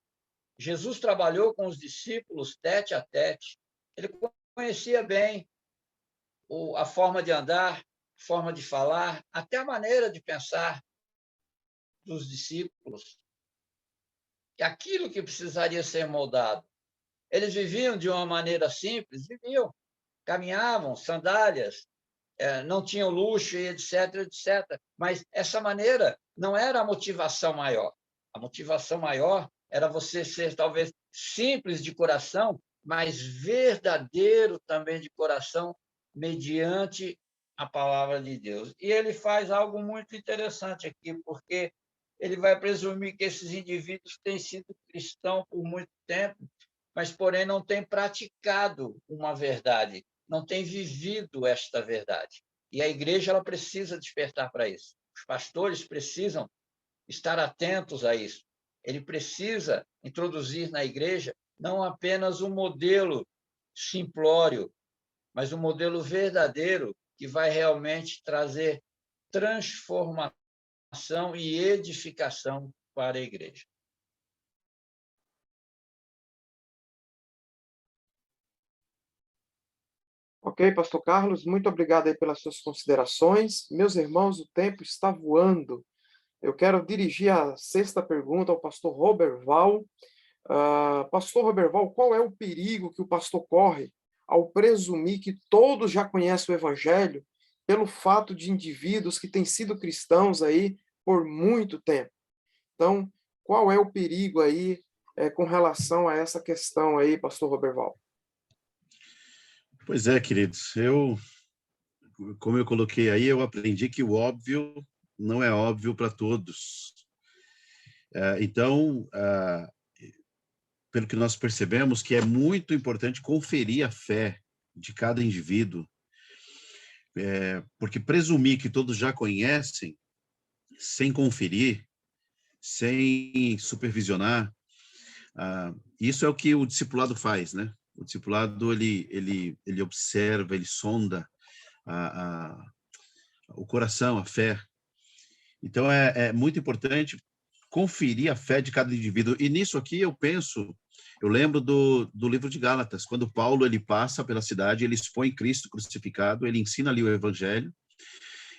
Jesus trabalhou com os discípulos tete a tete. Ele conhecia bem a forma de andar, a forma de falar, até a maneira de pensar dos discípulos. E aquilo que precisaria ser moldado. Eles viviam de uma maneira simples, viviam, caminhavam, sandálias, não tinham luxo, e etc, etc. Mas essa maneira não era a motivação maior. A motivação maior era você ser, talvez, simples de coração, mas verdadeiro também de coração, mediante a palavra de Deus. E ele faz algo muito interessante aqui, porque ele vai presumir que esses indivíduos têm sido cristãos por muito tempo, mas, porém, não têm praticado uma verdade, não têm vivido esta verdade. E a igreja ela precisa despertar para isso. Os pastores precisam estar atentos a isso. Ele precisa introduzir na igreja não apenas um modelo simplório, mas um modelo verdadeiro que vai realmente trazer transformação e edificação para a igreja. Ok, pastor Carlos, muito obrigado aí pelas suas considerações. Meus irmãos, o tempo está voando. Eu quero dirigir a sexta pergunta ao pastor Roberval. Pastor Roberval, qual é o perigo que o pastor corre ao presumir que todos já conhecem o evangelho pelo fato de indivíduos que têm sido cristãos aí por muito tempo? Então, qual é o perigo aí com relação a essa questão aí, pastor Roberval? Pois é, queridos, como eu coloquei aí, eu aprendi que o óbvio não é óbvio para todos. Então, pelo que nós percebemos, que é muito importante conferir a fé de cada indivíduo, porque presumir que todos já conhecem, sem conferir, sem supervisionar, isso é o que o discipulado faz, né? O discipulado, ele observa, ele sonda o coração, a fé. Então, é muito importante conferir a fé de cada indivíduo. E nisso aqui eu lembro do livro de Gálatas, quando Paulo ele passa pela cidade, ele expõe Cristo crucificado, ele ensina ali o evangelho,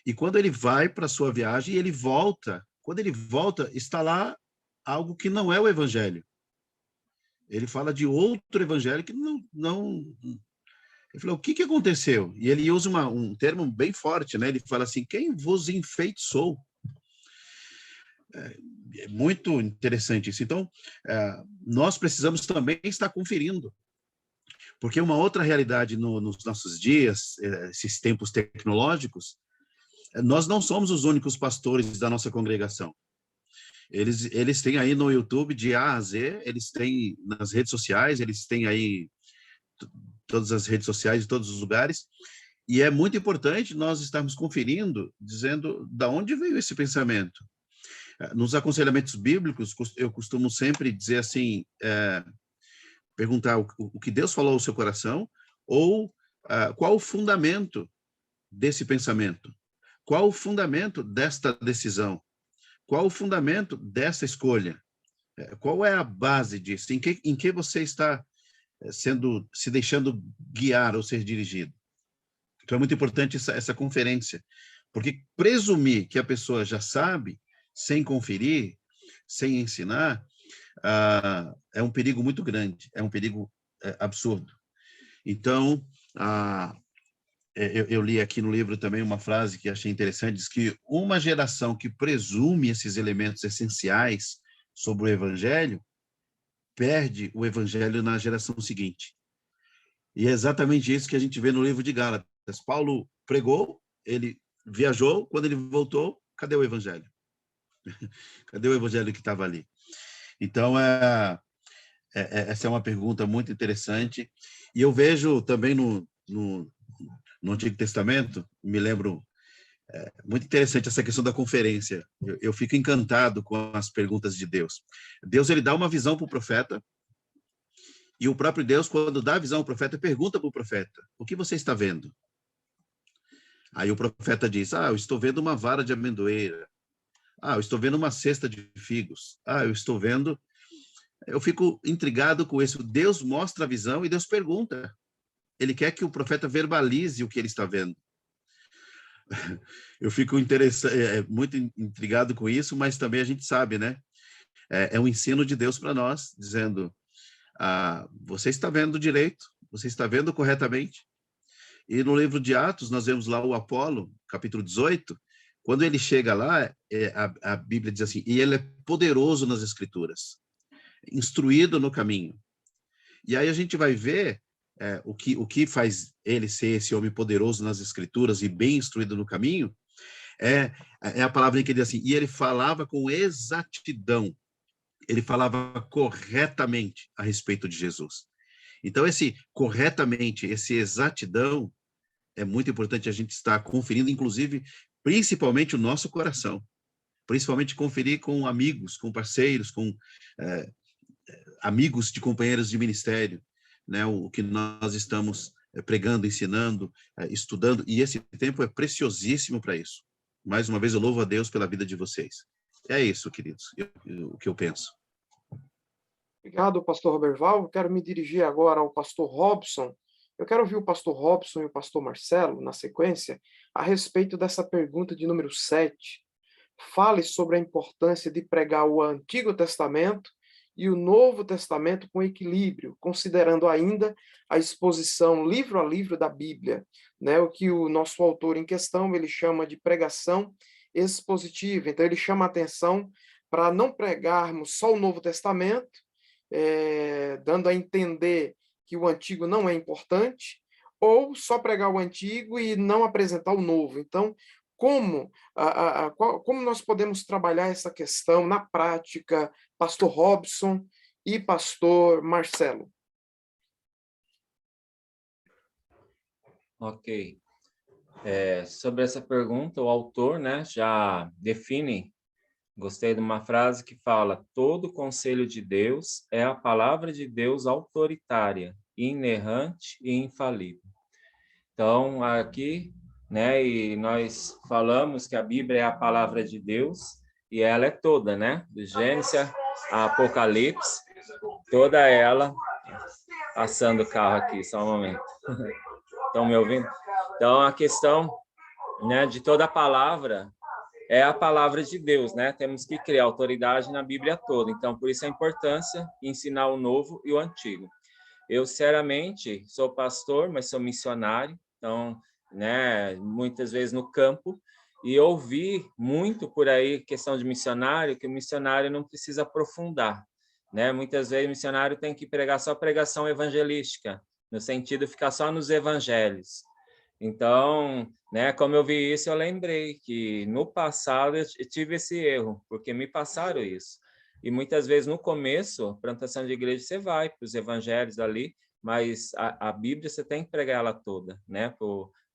e quando ele vai para a sua viagem, ele volta. Quando ele volta, está lá algo que não é o evangelho. Ele fala de outro evangelho que não. Ele falou, o que aconteceu? E ele usa um termo bem forte, né? Ele fala assim, quem vos enfeitiçou? É muito interessante isso. Então, nós precisamos também estar conferindo. Porque uma outra realidade nos nossos dias, esses tempos tecnológicos, nós não somos os únicos pastores da nossa congregação. Eles têm aí no YouTube, de A a Z, eles têm nas redes sociais, eles têm aí todas as redes sociais de todos os lugares, e é muito importante nós estarmos conferindo, dizendo de onde veio esse pensamento. Nos aconselhamentos bíblicos, eu costumo sempre dizer assim, perguntar o que Deus falou ao seu coração, ou qual o fundamento desse pensamento, qual o fundamento desta decisão, qual o fundamento dessa escolha, qual é a base disso, em que você está se deixando guiar ou ser dirigido. Então é muito importante essa conferência, porque presumir que a pessoa já sabe, sem conferir, sem ensinar, é um perigo muito grande, é um perigo absurdo. Então, eu li aqui no livro também uma frase que achei interessante, diz que uma geração que presume esses elementos essenciais sobre o evangelho, perde o evangelho na geração seguinte. E é exatamente isso que a gente vê no livro de Gálatas. Paulo pregou, ele viajou, quando ele voltou, cadê o evangelho? Cadê o evangelho que estava ali? Então, essa é uma pergunta muito interessante. E eu vejo também no Antigo Testamento, me lembro, muito interessante essa questão da conferência. Eu fico encantado com as perguntas de Deus. Deus, ele dá uma visão para o profeta, e o próprio Deus, quando dá a visão ao profeta, pergunta para o profeta, o que você está vendo? Aí o profeta diz, eu estou vendo uma vara de amendoeira. Eu estou vendo uma cesta de figos. Eu estou vendo... Eu fico intrigado com isso. Deus mostra a visão e Deus pergunta. ele quer que o profeta verbalize o que ele está vendo. Eu fico muito intrigado com isso, mas também a gente sabe, né? É um ensino de Deus para nós, dizendo, você está vendo direito, você está vendo corretamente. E no livro de Atos, nós vemos lá o Apolo, capítulo 18, quando ele chega lá, a Bíblia diz assim, e ele é poderoso nas Escrituras, instruído no caminho. E aí a gente vai ver o que faz ele ser esse homem poderoso nas Escrituras e bem instruído no caminho, é a palavra que ele diz assim, e ele falava com exatidão, ele falava corretamente a respeito de Jesus. Então, esse corretamente, esse exatidão, é muito importante a gente estar conferindo, inclusive, principalmente o nosso coração, principalmente conferir com amigos, com parceiros, com amigos de companheiros de ministério, né, o que nós estamos pregando, ensinando, estudando, e esse tempo é preciosíssimo para isso. Mais uma vez, eu louvo a Deus pela vida de vocês. É isso, queridos, o que eu penso. Obrigado, pastor Roberval. Eu quero me dirigir agora ao pastor Robson. Eu quero ouvir o pastor Robson e o pastor Marcelo, na sequência, a respeito dessa pergunta de número 7. Fale sobre a importância de pregar o Antigo Testamento e o Novo Testamento com equilíbrio, considerando ainda a exposição livro a livro da Bíblia, né? O que o nosso autor em questão ele chama de pregação expositiva. Então, ele chama a atenção para não pregarmos só o Novo Testamento, dando a entender que o Antigo não é importante, ou só pregar o Antigo e não apresentar o Novo. Então, como nós podemos trabalhar essa questão na prática, pastor Robson e pastor Marcelo? Ok. Sobre essa pergunta, o autor, né, já define, gostei de uma frase que fala, todo conselho de Deus é a palavra de Deus autoritária, inerrante e infalível. Então, aqui, né, e nós falamos que a Bíblia é a palavra de Deus, e ela é toda, né, do Gênesis a Apocalipse, toda ela, passando o carro aqui, só um momento. Estão me ouvindo? Então, a questão, né, de toda a palavra é a palavra de Deus, né? Temos que criar autoridade na Bíblia toda. Então, por isso a importância de ensinar o novo e o antigo. Eu, sinceramente, sou pastor, mas sou missionário. Então, né, muitas vezes no campo. E ouvi muito por aí questão de missionário, que o missionário não precisa aprofundar, né? Muitas vezes o missionário tem que pregar só pregação evangelística, no sentido de ficar só nos evangelhos. Então, né, como eu vi isso, eu lembrei que no passado eu tive esse erro, porque me passaram isso. E muitas vezes no começo, plantação de igreja, você vai para os evangelhos ali, mas a Bíblia você tem que pregar ela toda, né,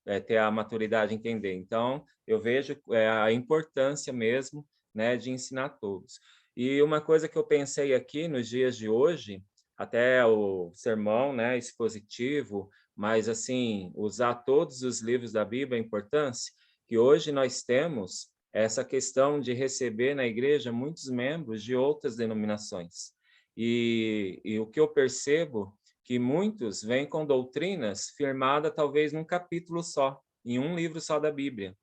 para ter a maturidade de entender. Então, eu vejo a importância mesmo, né, de ensinar todos. E uma coisa que eu pensei aqui nos dias de hoje, até o sermão, né, expositivo, mas, assim, usar todos os livros da Bíblia, a importância que hoje nós temos essa questão de receber na igreja muitos membros de outras denominações. E o que eu percebo que muitos vêm com doutrinas firmadas talvez num capítulo só, em um livro só da Bíblia.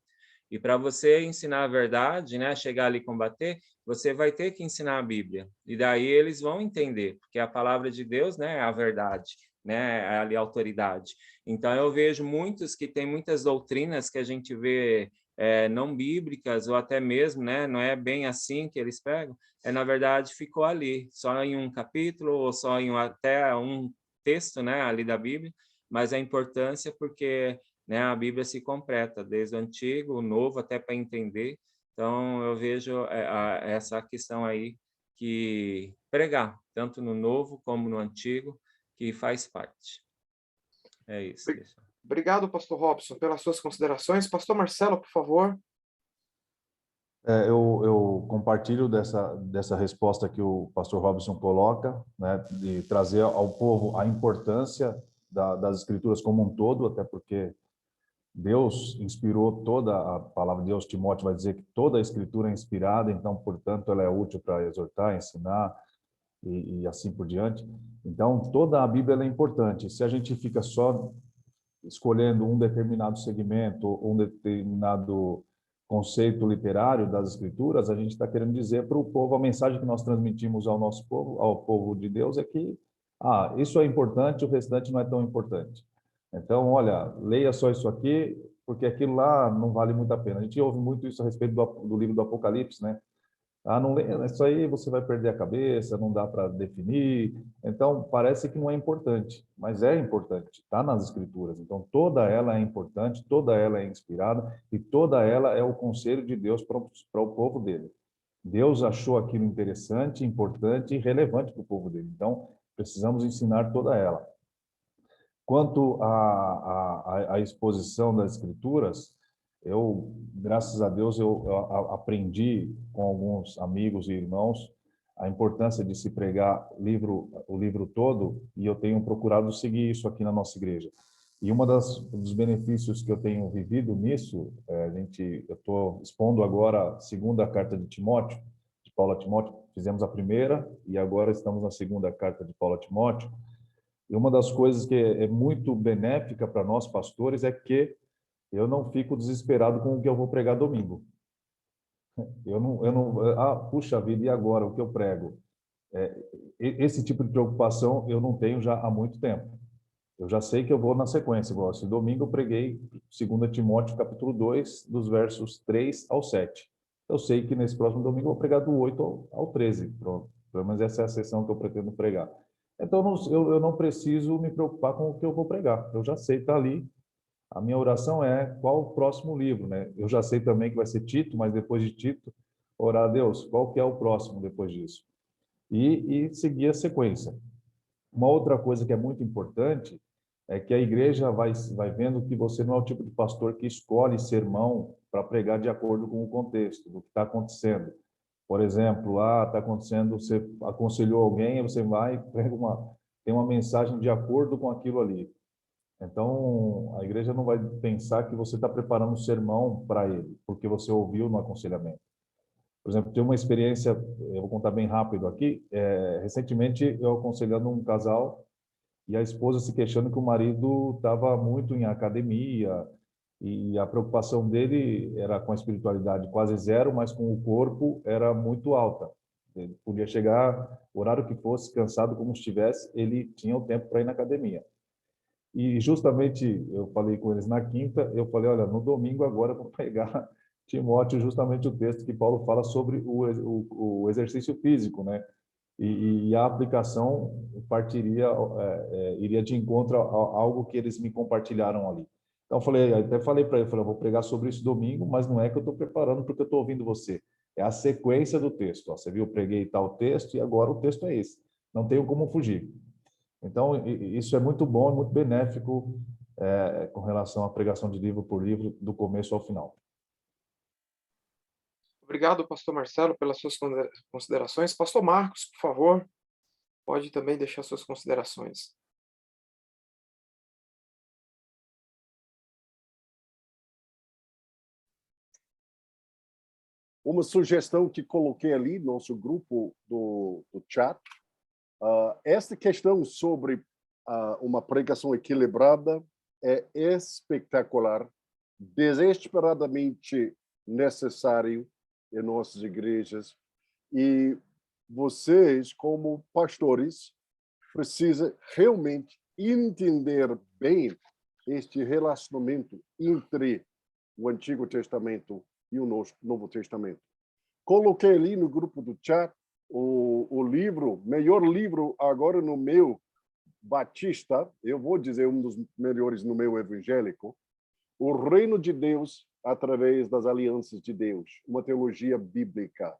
E para você ensinar a verdade, né, chegar ali e combater, você vai ter que ensinar a Bíblia. E daí eles vão entender, porque a palavra de Deus, né, é a verdade, né, é ali a autoridade. Então eu vejo muitos que têm muitas doutrinas que a gente vê não bíblicas, ou até mesmo, né, não é bem assim que eles pegam, na verdade ficou ali, só em um capítulo, ou só em até um texto, né, ali da Bíblia, mas a importância porque, né, a Bíblia se completa, desde o Antigo, o Novo, até para entender. Então, eu vejo essa questão aí que pregar, tanto no Novo como no Antigo, que faz parte. É isso. Obrigado, pastor Robson, pelas suas considerações. Pastor Marcelo, por favor. Eu compartilho dessa resposta que o pastor Robson coloca, né, de trazer ao povo a importância das escrituras como um todo, até porque Deus inspirou toda a palavra de Deus. Timóteo vai dizer que toda a escritura é inspirada, então, portanto, ela é útil para exortar, ensinar e assim por diante. Então, toda a Bíblia é importante. Se a gente fica só escolhendo um determinado segmento, um determinado conceito literário das Escrituras, a gente está querendo dizer para o povo, a mensagem que nós transmitimos ao nosso povo, ao povo de Deus, é que isso é importante, o restante não é tão importante. Então, olha, leia só isso aqui, porque aquilo lá não vale muito a pena. A gente ouve muito isso a respeito do livro do Apocalipse, né? Não leia, isso aí você vai perder a cabeça, não dá para definir. Então, parece que não é importante, mas é importante, está nas Escrituras. Então, toda ela é importante, toda ela é inspirada e toda ela é o conselho de Deus para o povo dele. Deus achou aquilo interessante, importante e relevante para o povo dele. Então, precisamos ensinar toda ela. Quanto à exposição das Escrituras, eu, graças a Deus, eu aprendi com alguns amigos e irmãos a importância de se pregar o livro todo, e eu tenho procurado seguir isso aqui na nossa igreja. E dos benefícios que eu tenho vivido nisso, eu estou expondo agora a segunda carta de Timóteo, de Paulo a Timóteo. Fizemos a primeira e agora estamos na segunda carta de Paulo a Timóteo. E uma das coisas que é muito benéfica para nós pastores é que eu não fico desesperado com o que eu vou pregar domingo. Puxa vida, e agora o que eu prego? Esse tipo de preocupação eu não tenho já há muito tempo. Eu já sei que eu vou na sequência. Esse domingo eu preguei 2 Timóteo, capítulo 2, dos versos 3 ao 7. Eu sei que nesse próximo domingo eu vou pregar do 8 ao 13. Pronto. Pelo menos essa é a sessão que eu pretendo pregar. Então, eu não preciso me preocupar com o que eu vou pregar. Eu já sei, está ali. A minha oração é qual o próximo livro, né? Eu já sei também que vai ser Tito, mas depois de Tito, orar a Deus, qual que é o próximo depois disso? E seguir a sequência. Uma outra coisa que é muito importante é que a igreja vai vendo que você não é o tipo de pastor que escolhe sermão para pregar de acordo com o contexto, do que está acontecendo. Por exemplo, está acontecendo, você aconselhou alguém, você vai e prega tem uma mensagem de acordo com aquilo ali. Então, a igreja não vai pensar que você está preparando um sermão para ele, porque você ouviu no aconselhamento. Por exemplo, tem uma experiência, eu vou contar bem rápido aqui. Recentemente, eu aconselhando um casal e a esposa se queixando que o marido estava muito em academia e a preocupação dele era com a espiritualidade quase zero, mas com o corpo era muito alta. Ele podia chegar, o horário que fosse, cansado como estivesse, ele tinha o tempo para ir na academia. E justamente eu falei com eles na quinta, eu falei, olha, no domingo agora eu vou pegar Timóteo justamente o texto que Paulo fala sobre o exercício físico, né? E a aplicação iria de encontro a algo que eles me compartilharam ali. Então, até falei para ele, eu vou pregar sobre isso domingo, mas não é que eu estou preparando porque eu estou ouvindo você. É a sequência do texto. Você viu, eu preguei tal texto e agora o texto é esse. Não tenho como fugir. Então, isso é muito bom, é muito benéfico com relação à pregação de livro por livro, do começo ao final. Obrigado, pastor Marcelo, pelas suas considerações. Pastor Marcos, por favor, pode também deixar suas considerações. Uma sugestão que coloquei ali no nosso grupo do chat, esta questão sobre uma pregação equilibrada é espetacular, desesperadamente necessário em nossas igrejas, e vocês, como pastores, precisam realmente entender bem este relacionamento entre o Antigo Testamento e o Novo Testamento. Coloquei ali no grupo do chat o livro, melhor livro agora no meu batista, eu vou dizer um dos melhores no meu evangélico, O Reino de Deus através das Alianças de Deus, uma teologia bíblica.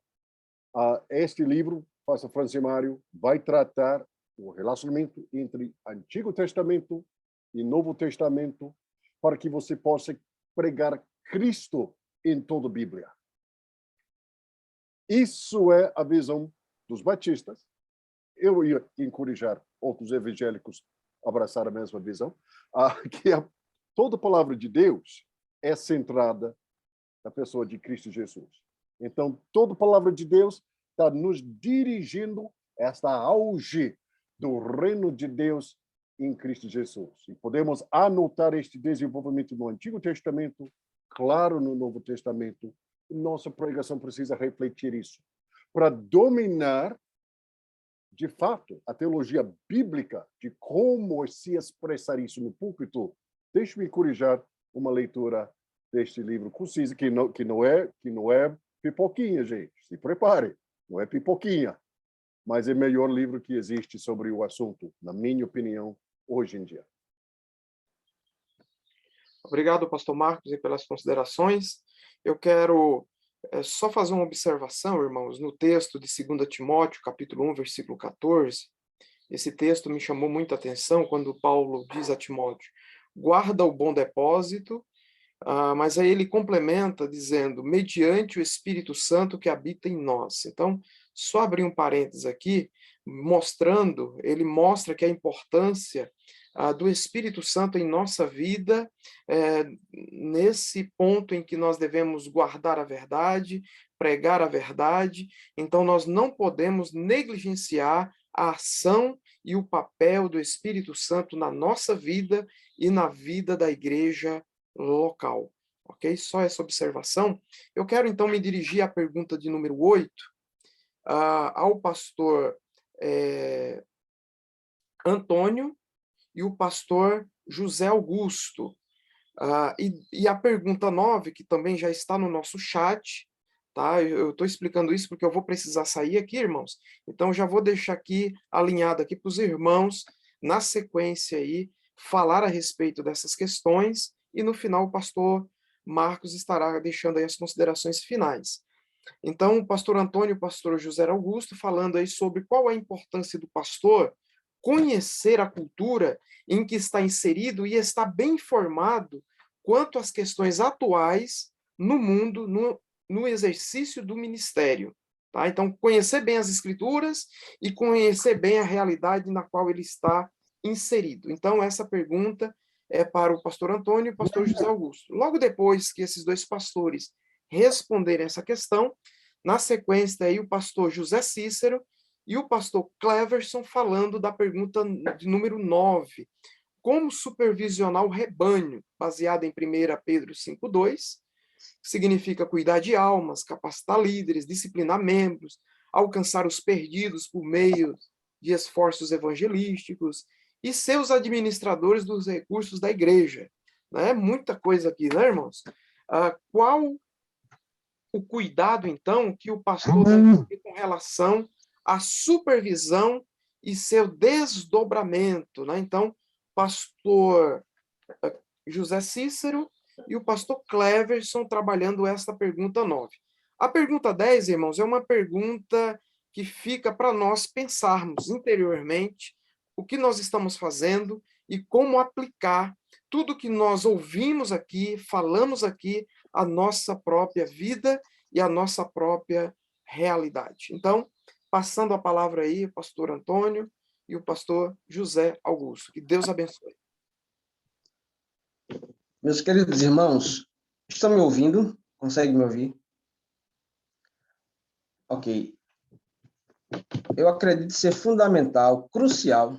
Este livro, pastor Francimário, vai tratar o relacionamento entre Antigo Testamento e Novo Testamento para que você possa pregar Cristo em toda a Bíblia. Isso é a visão dos batistas. Eu ia encorajar outros evangélicos a abraçar a mesma visão, que toda a palavra de Deus é centrada na pessoa de Cristo Jesus. Então, toda a palavra de Deus está nos dirigindo a esta auge do reino de Deus em Cristo Jesus. E podemos anotar este desenvolvimento no Antigo Testamento, claro, no Novo Testamento. Nossa pregação precisa refletir isso. Para dominar, de fato, a teologia bíblica de como se expressar isso no púlpito, deixe-me corrigir uma leitura deste livro conciso, que não é pipoquinha, gente. Se prepare, não é pipoquinha. Mas é o melhor livro que existe sobre o assunto, na minha opinião, hoje em dia. Obrigado, pastor Marcos, e pelas considerações. Eu quero só fazer uma observação, irmãos, no texto de 2 Timóteo, capítulo 1, versículo 14. Esse texto me chamou muita atenção quando Paulo diz a Timóteo, guarda o bom depósito, mas aí ele complementa dizendo, mediante o Espírito Santo que habita em nós. Então, só abrir um parênteses aqui, ele mostra que a importância do Espírito Santo em nossa vida, nesse ponto em que nós devemos guardar a verdade, pregar a verdade, então nós não podemos negligenciar a ação e o papel do Espírito Santo na nossa vida e na vida da igreja local. Ok? Só essa observação. Eu quero então me dirigir à pergunta de número 8, ao pastor Antônio e o pastor José Augusto. E a pergunta 9, que também já está no nosso chat, tá? Eu estou explicando isso porque eu vou precisar sair aqui, irmãos. Então, já vou deixar aqui, alinhado aqui para os irmãos, na sequência aí, falar a respeito dessas questões, e no final o pastor Marcos estará deixando aí as considerações finais. Então, o pastor Antônio e o pastor José Augusto falando aí sobre qual a importância do pastor conhecer a cultura em que está inserido e estar bem informado quanto às questões atuais no mundo, no exercício do ministério. Tá? Então, conhecer bem as escrituras e conhecer bem a realidade na qual ele está inserido. Então, essa pergunta é para o pastor Antônio e o pastor José Augusto. Logo depois que esses dois pastores responderem essa questão, na sequência aí o pastor José Cícero e o pastor Cleverson falando da pergunta de número 9, como supervisionar o rebanho, baseada em 1 Pedro 5,2, que significa cuidar de almas, capacitar líderes, disciplinar membros, alcançar os perdidos por meio de esforços evangelísticos e ser os administradores dos recursos da igreja. Né? Muita coisa aqui, né, irmãos? Qual o cuidado, então, que o pastor deve ter com relação à supervisão e seu desdobramento? Né? Então, pastor José Cícero e o pastor Cleverson trabalhando esta pergunta 9. A pergunta 10, irmãos, é uma pergunta que fica para nós pensarmos interiormente o que nós estamos fazendo e como aplicar tudo que nós ouvimos aqui, falamos aqui, à nossa própria vida e à nossa própria realidade. Então, passando a palavra aí, o pastor Antônio e o pastor José Augusto. Que Deus abençoe. Meus queridos irmãos, estão me ouvindo? Conseguem me ouvir? Ok. Eu acredito ser fundamental, crucial,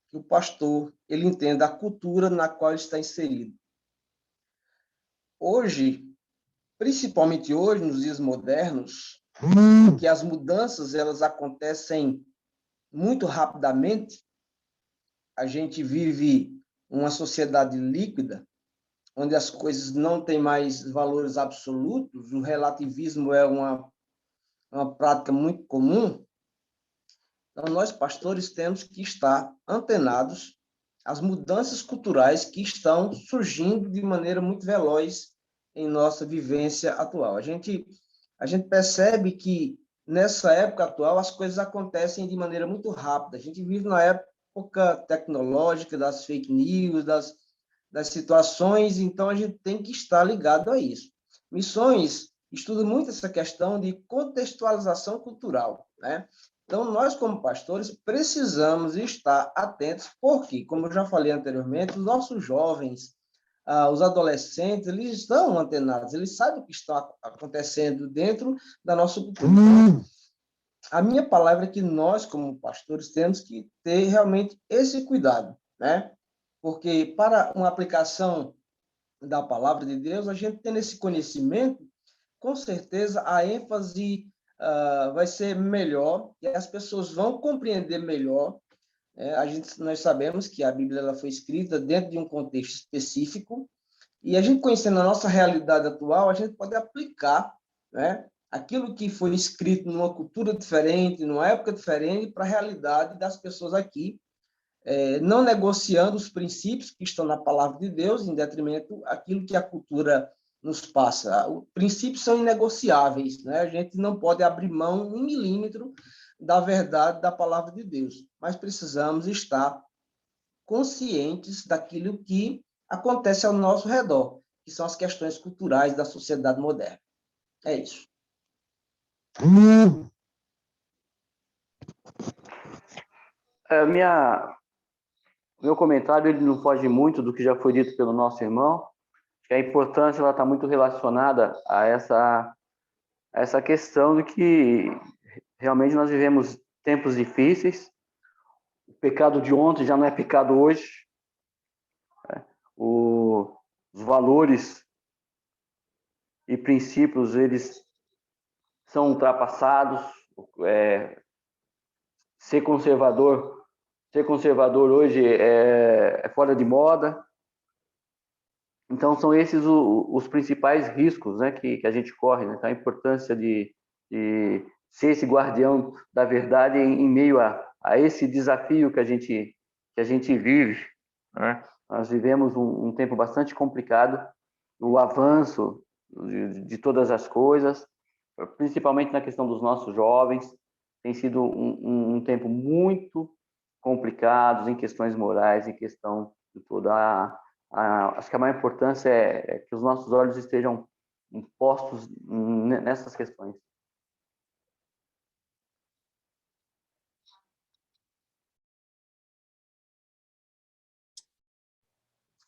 que o pastor ele entenda a cultura na qual está inserido. Hoje, principalmente hoje, nos dias modernos, que as mudanças elas acontecem muito rapidamente, a gente vive uma sociedade líquida, onde as coisas não têm mais valores absolutos, o relativismo é uma prática muito comum. Então, nós, pastores, temos que estar antenados às mudanças culturais que estão surgindo de maneira muito veloz em nossa vivência atual. A gente percebe que, nessa época atual, as coisas acontecem de maneira muito rápida. A gente vive na época tecnológica, das fake news, das situações, então a gente tem que estar ligado a isso. Missões estuda muito essa questão de contextualização cultural, né? Então, nós, como pastores, precisamos estar atentos, porque, como eu já falei anteriormente, os nossos jovens, os adolescentes, eles estão antenados, eles sabem o que está acontecendo dentro da nossa cultura. A minha palavra é que nós, como pastores, temos que ter realmente esse cuidado, né? Porque para uma aplicação da palavra de Deus, a gente tendo esse conhecimento, com certeza a ênfase vai ser melhor e as pessoas vão compreender melhor. Nós sabemos que a Bíblia ela foi escrita dentro de um contexto específico e a gente conhecendo a nossa realidade atual, a gente pode aplicar, né, aquilo que foi escrito numa cultura diferente, numa época diferente, para a realidade das pessoas aqui, não negociando os princípios que estão na palavra de Deus em detrimento daquilo que a cultura nos passa. Os princípios são inegociáveis, né? A gente não pode abrir mão um milímetro da verdade da palavra de Deus, mas precisamos estar conscientes daquilo que acontece ao nosso redor, que são as questões culturais da sociedade moderna. É isso. Meu comentário ele não foge muito do que já foi dito pelo nosso irmão, que a importância ela está muito relacionada a essa questão de que realmente nós vivemos tempos difíceis. O pecado de ontem já não é pecado hoje. Os valores e princípios eles são ultrapassados. Ser conservador hoje é fora de moda. Então, são esses os principais riscos, né, que a gente corre, né? Então, a importância de ser esse guardião da verdade em meio a esse desafio que a gente vive, né? Nós vivemos um tempo bastante complicado, o avanço de todas as coisas, principalmente na questão dos nossos jovens, tem sido um tempo muito complicado em questões morais, em questão de toda acho que a maior importância é que os nossos olhos estejam postos nessas questões.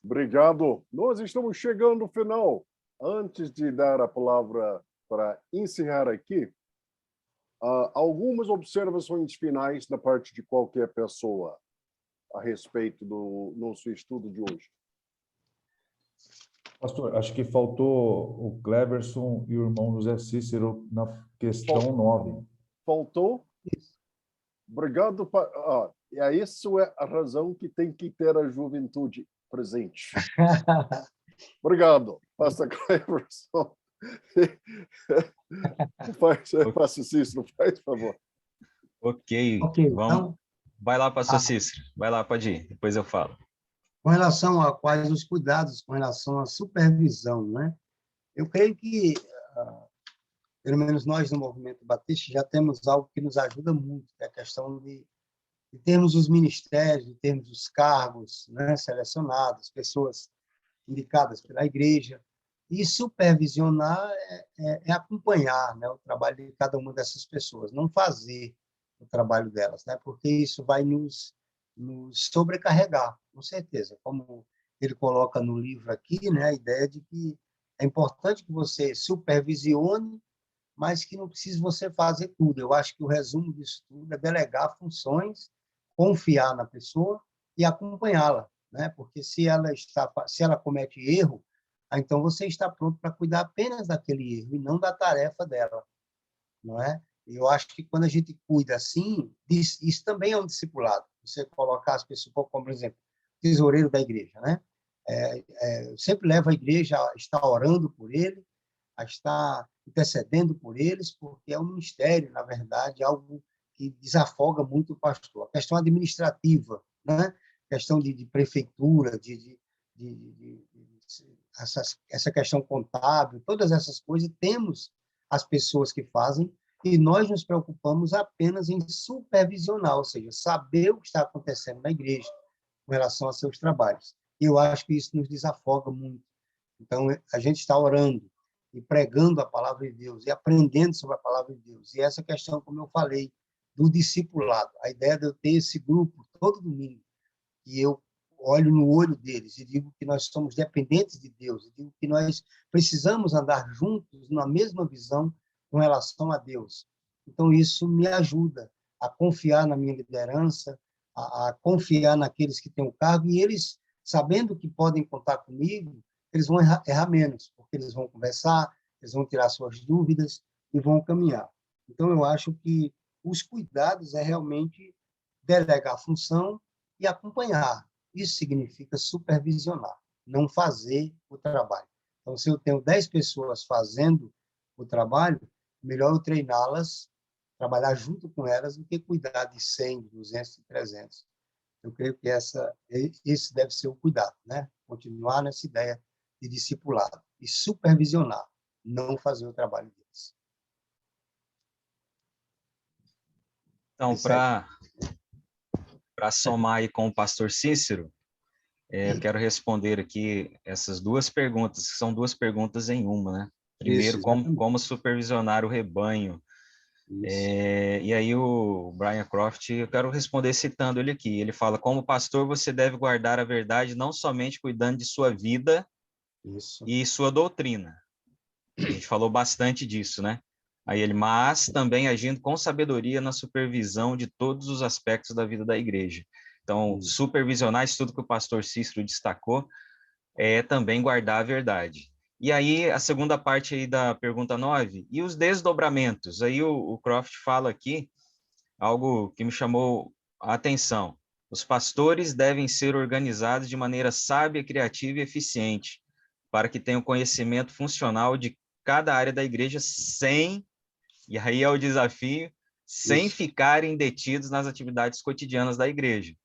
Obrigado. Nós estamos chegando ao final. Antes de dar a palavra para encerrar aqui, algumas observações finais da parte de qualquer pessoa a respeito do nosso estudo de hoje. Pastor, acho que faltou o Cleverson e o irmão José Cícero na questão 9. Faltou? Obrigado. Isso é a razão que tem que ter a juventude presente. Obrigado, Pastor Cleverson. Pastor Cícero, faz favor. Ok, vamos. Então, vai lá, Pastor Cícero. Vai lá, pode ir. Depois eu falo. Com relação a quais os cuidados com relação à supervisão, né? Eu creio que, pelo menos nós no Movimento Batista, já temos algo que nos ajuda muito, que é a questão de termos os ministérios, de termos os cargos, né, selecionados, pessoas indicadas pela igreja, e supervisionar é acompanhar, né, o trabalho de cada uma dessas pessoas, não fazer o trabalho delas, né, porque isso vai nos sobrecarregar, com certeza. Como ele coloca no livro aqui, né, a ideia de que é importante que você supervisione, mas que não precisa você fazer tudo. Eu acho que o resumo disso tudo é delegar funções, confiar na pessoa e acompanhá-la, né? Porque se ela comete erro, então você está pronto para cuidar apenas daquele erro e não da tarefa dela, não é? Eu acho que quando a gente cuida assim, isso também é um discipulado. Você colocar as pessoas, como por exemplo, tesoureiro da igreja, né? Eu sempre levo a igreja a estar orando por ele, a estar intercedendo por eles, porque é um ministério, na verdade, algo que desafoga muito o pastor. A questão administrativa, né? A questão de prefeitura, essa questão contábil, todas essas coisas, temos as pessoas que fazem, e nós nos preocupamos apenas em supervisionar, ou seja, saber o que está acontecendo na igreja com relação a seus trabalhos. E eu acho que isso nos desafoga muito. Então, a gente está orando e pregando a palavra de Deus e aprendendo sobre a palavra de Deus. E essa questão, como eu falei, do discipulado, a ideia de eu ter esse grupo todo domingo, e eu olho no olho deles e digo que nós somos dependentes de Deus, e digo que nós precisamos andar juntos na mesma visão com relação a Deus. Então, isso me ajuda a confiar na minha liderança, a confiar naqueles que têm o cargo, e eles, sabendo que podem contar comigo, eles vão errar menos, porque eles vão conversar, eles vão tirar suas dúvidas e vão caminhar. Então, eu acho que os cuidados é realmente delegar a função e acompanhar. Isso significa supervisionar, não fazer o trabalho. Então, se eu tenho 10 pessoas fazendo o trabalho, melhor eu treiná-las, trabalhar junto com elas, do que cuidar de 100, 200 e 300. Eu creio que esse deve ser o cuidado, né? Continuar nessa ideia de discipulado e supervisionar, não fazer o trabalho deles. Então, para somar aí com o pastor Cícero, eu quero responder aqui essas duas perguntas, que são duas perguntas em uma, né? Primeiro, como supervisionar o rebanho. E aí o Brian Croft, eu quero responder citando ele aqui. Ele fala, como pastor, você deve guardar a verdade não somente cuidando de sua vida e sua doutrina. A gente falou bastante disso, né? Aí ele, mas também agindo com sabedoria na supervisão de todos os aspectos da vida da igreja. Então, supervisionar, isso tudo que o pastor Cícero destacou, é também guardar a verdade. E aí, a segunda parte aí da pergunta 9, e os desdobramentos? Aí o Croft fala aqui algo que me chamou a atenção. Os pastores devem ser organizados de maneira sábia, criativa e eficiente, para que tenham conhecimento funcional de cada área da igreja e aí é o desafio, sem ficarem detidos nas atividades cotidianas da igreja.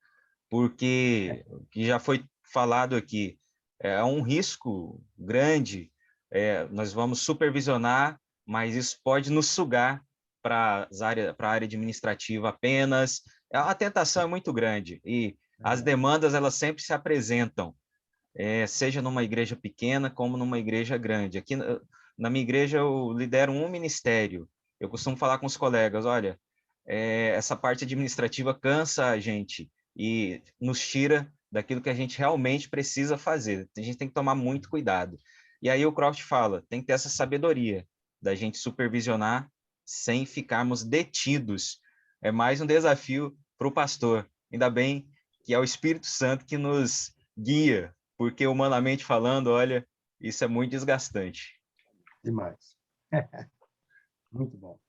Porque, que já foi falado aqui, é um risco grande, nós vamos supervisionar, mas isso pode nos sugar para a área administrativa apenas. A tentação é muito grande e as demandas elas sempre se apresentam, seja numa igreja pequena como numa igreja grande. Aqui na minha igreja eu lidero um ministério. Eu costumo falar com os colegas, olha, essa parte administrativa cansa a gente e nos tira daquilo que a gente realmente precisa fazer. A gente tem que tomar muito cuidado. E aí o Croft fala, tem que ter essa sabedoria da gente supervisionar sem ficarmos detidos. É mais um desafio para o pastor. Ainda bem que é o Espírito Santo que nos guia, porque humanamente falando, olha, isso é muito desgastante. Demais. Muito bom.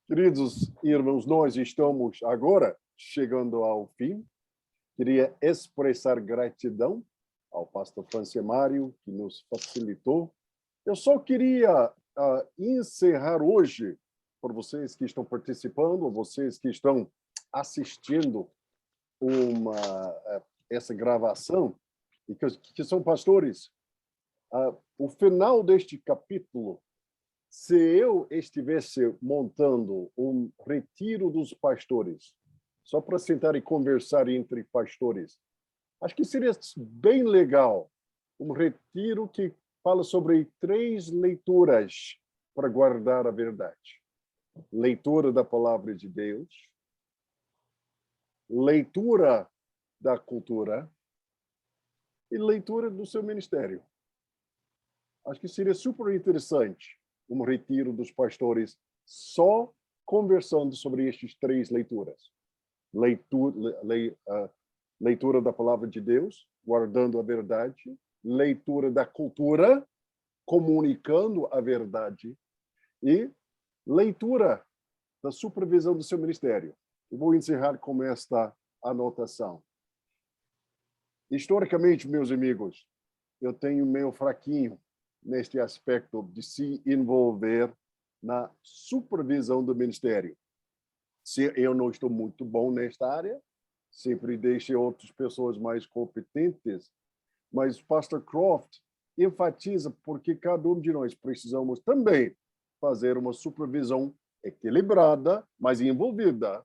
Queridos irmãos, nós estamos agora chegando ao fim. Queria expressar gratidão ao pastor Francimário, que nos facilitou. Eu só queria encerrar hoje, por vocês que estão participando, vocês que estão assistindo essa gravação, e que são pastores, o final deste capítulo, se eu estivesse montando um retiro dos pastores, só para sentar e conversar entre pastores, acho que seria bem legal um retiro que fala sobre 3 leituras para guardar a verdade. Leitura da palavra de Deus, leitura da cultura e leitura do seu ministério. Acho que seria super interessante um retiro dos pastores só conversando sobre estas 3 leituras. Leitura da palavra de Deus, guardando a verdade, leitura da cultura, comunicando a verdade, e leitura da supervisão do seu ministério. Eu vou encerrar com esta anotação. Historicamente, meus amigos, eu tenho meio fraquinho neste aspecto de se envolver na supervisão do ministério. Se eu não estou muito bom nesta área, sempre deixe outras pessoas mais competentes, mas Pastor Croft enfatiza porque cada um de nós precisamos também fazer uma supervisão equilibrada, mas envolvida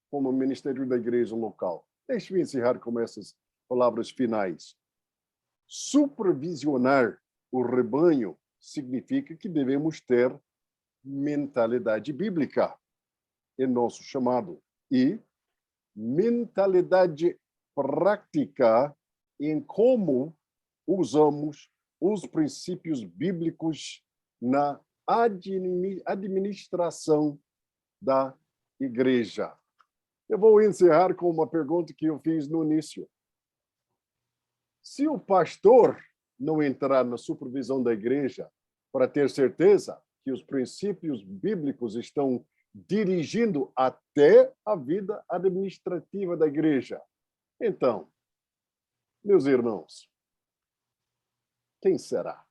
como ministério da igreja local. Deixe-me encerrar com essas palavras finais. Supervisionar o rebanho significa que devemos ter mentalidade bíblica em nosso chamado e mentalidade prática em como usamos os princípios bíblicos na administração da igreja. Eu vou encerrar com uma pergunta que eu fiz no início. Se o pastor não entrar na supervisão da igreja para ter certeza que os princípios bíblicos estão dirigindo até a vida administrativa da igreja, então, meus irmãos, quem será?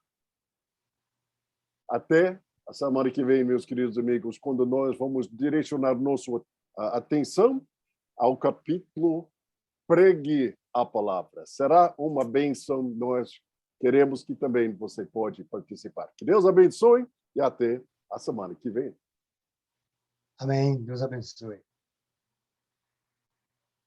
Até a semana que vem, meus queridos amigos, quando nós vamos direcionar nossa atenção ao capítulo Pregue a Palavra. Será uma bênção, nós queremos que também você pode participar. Que Deus abençoe e até a semana que vem. Amém. Deus abençoe.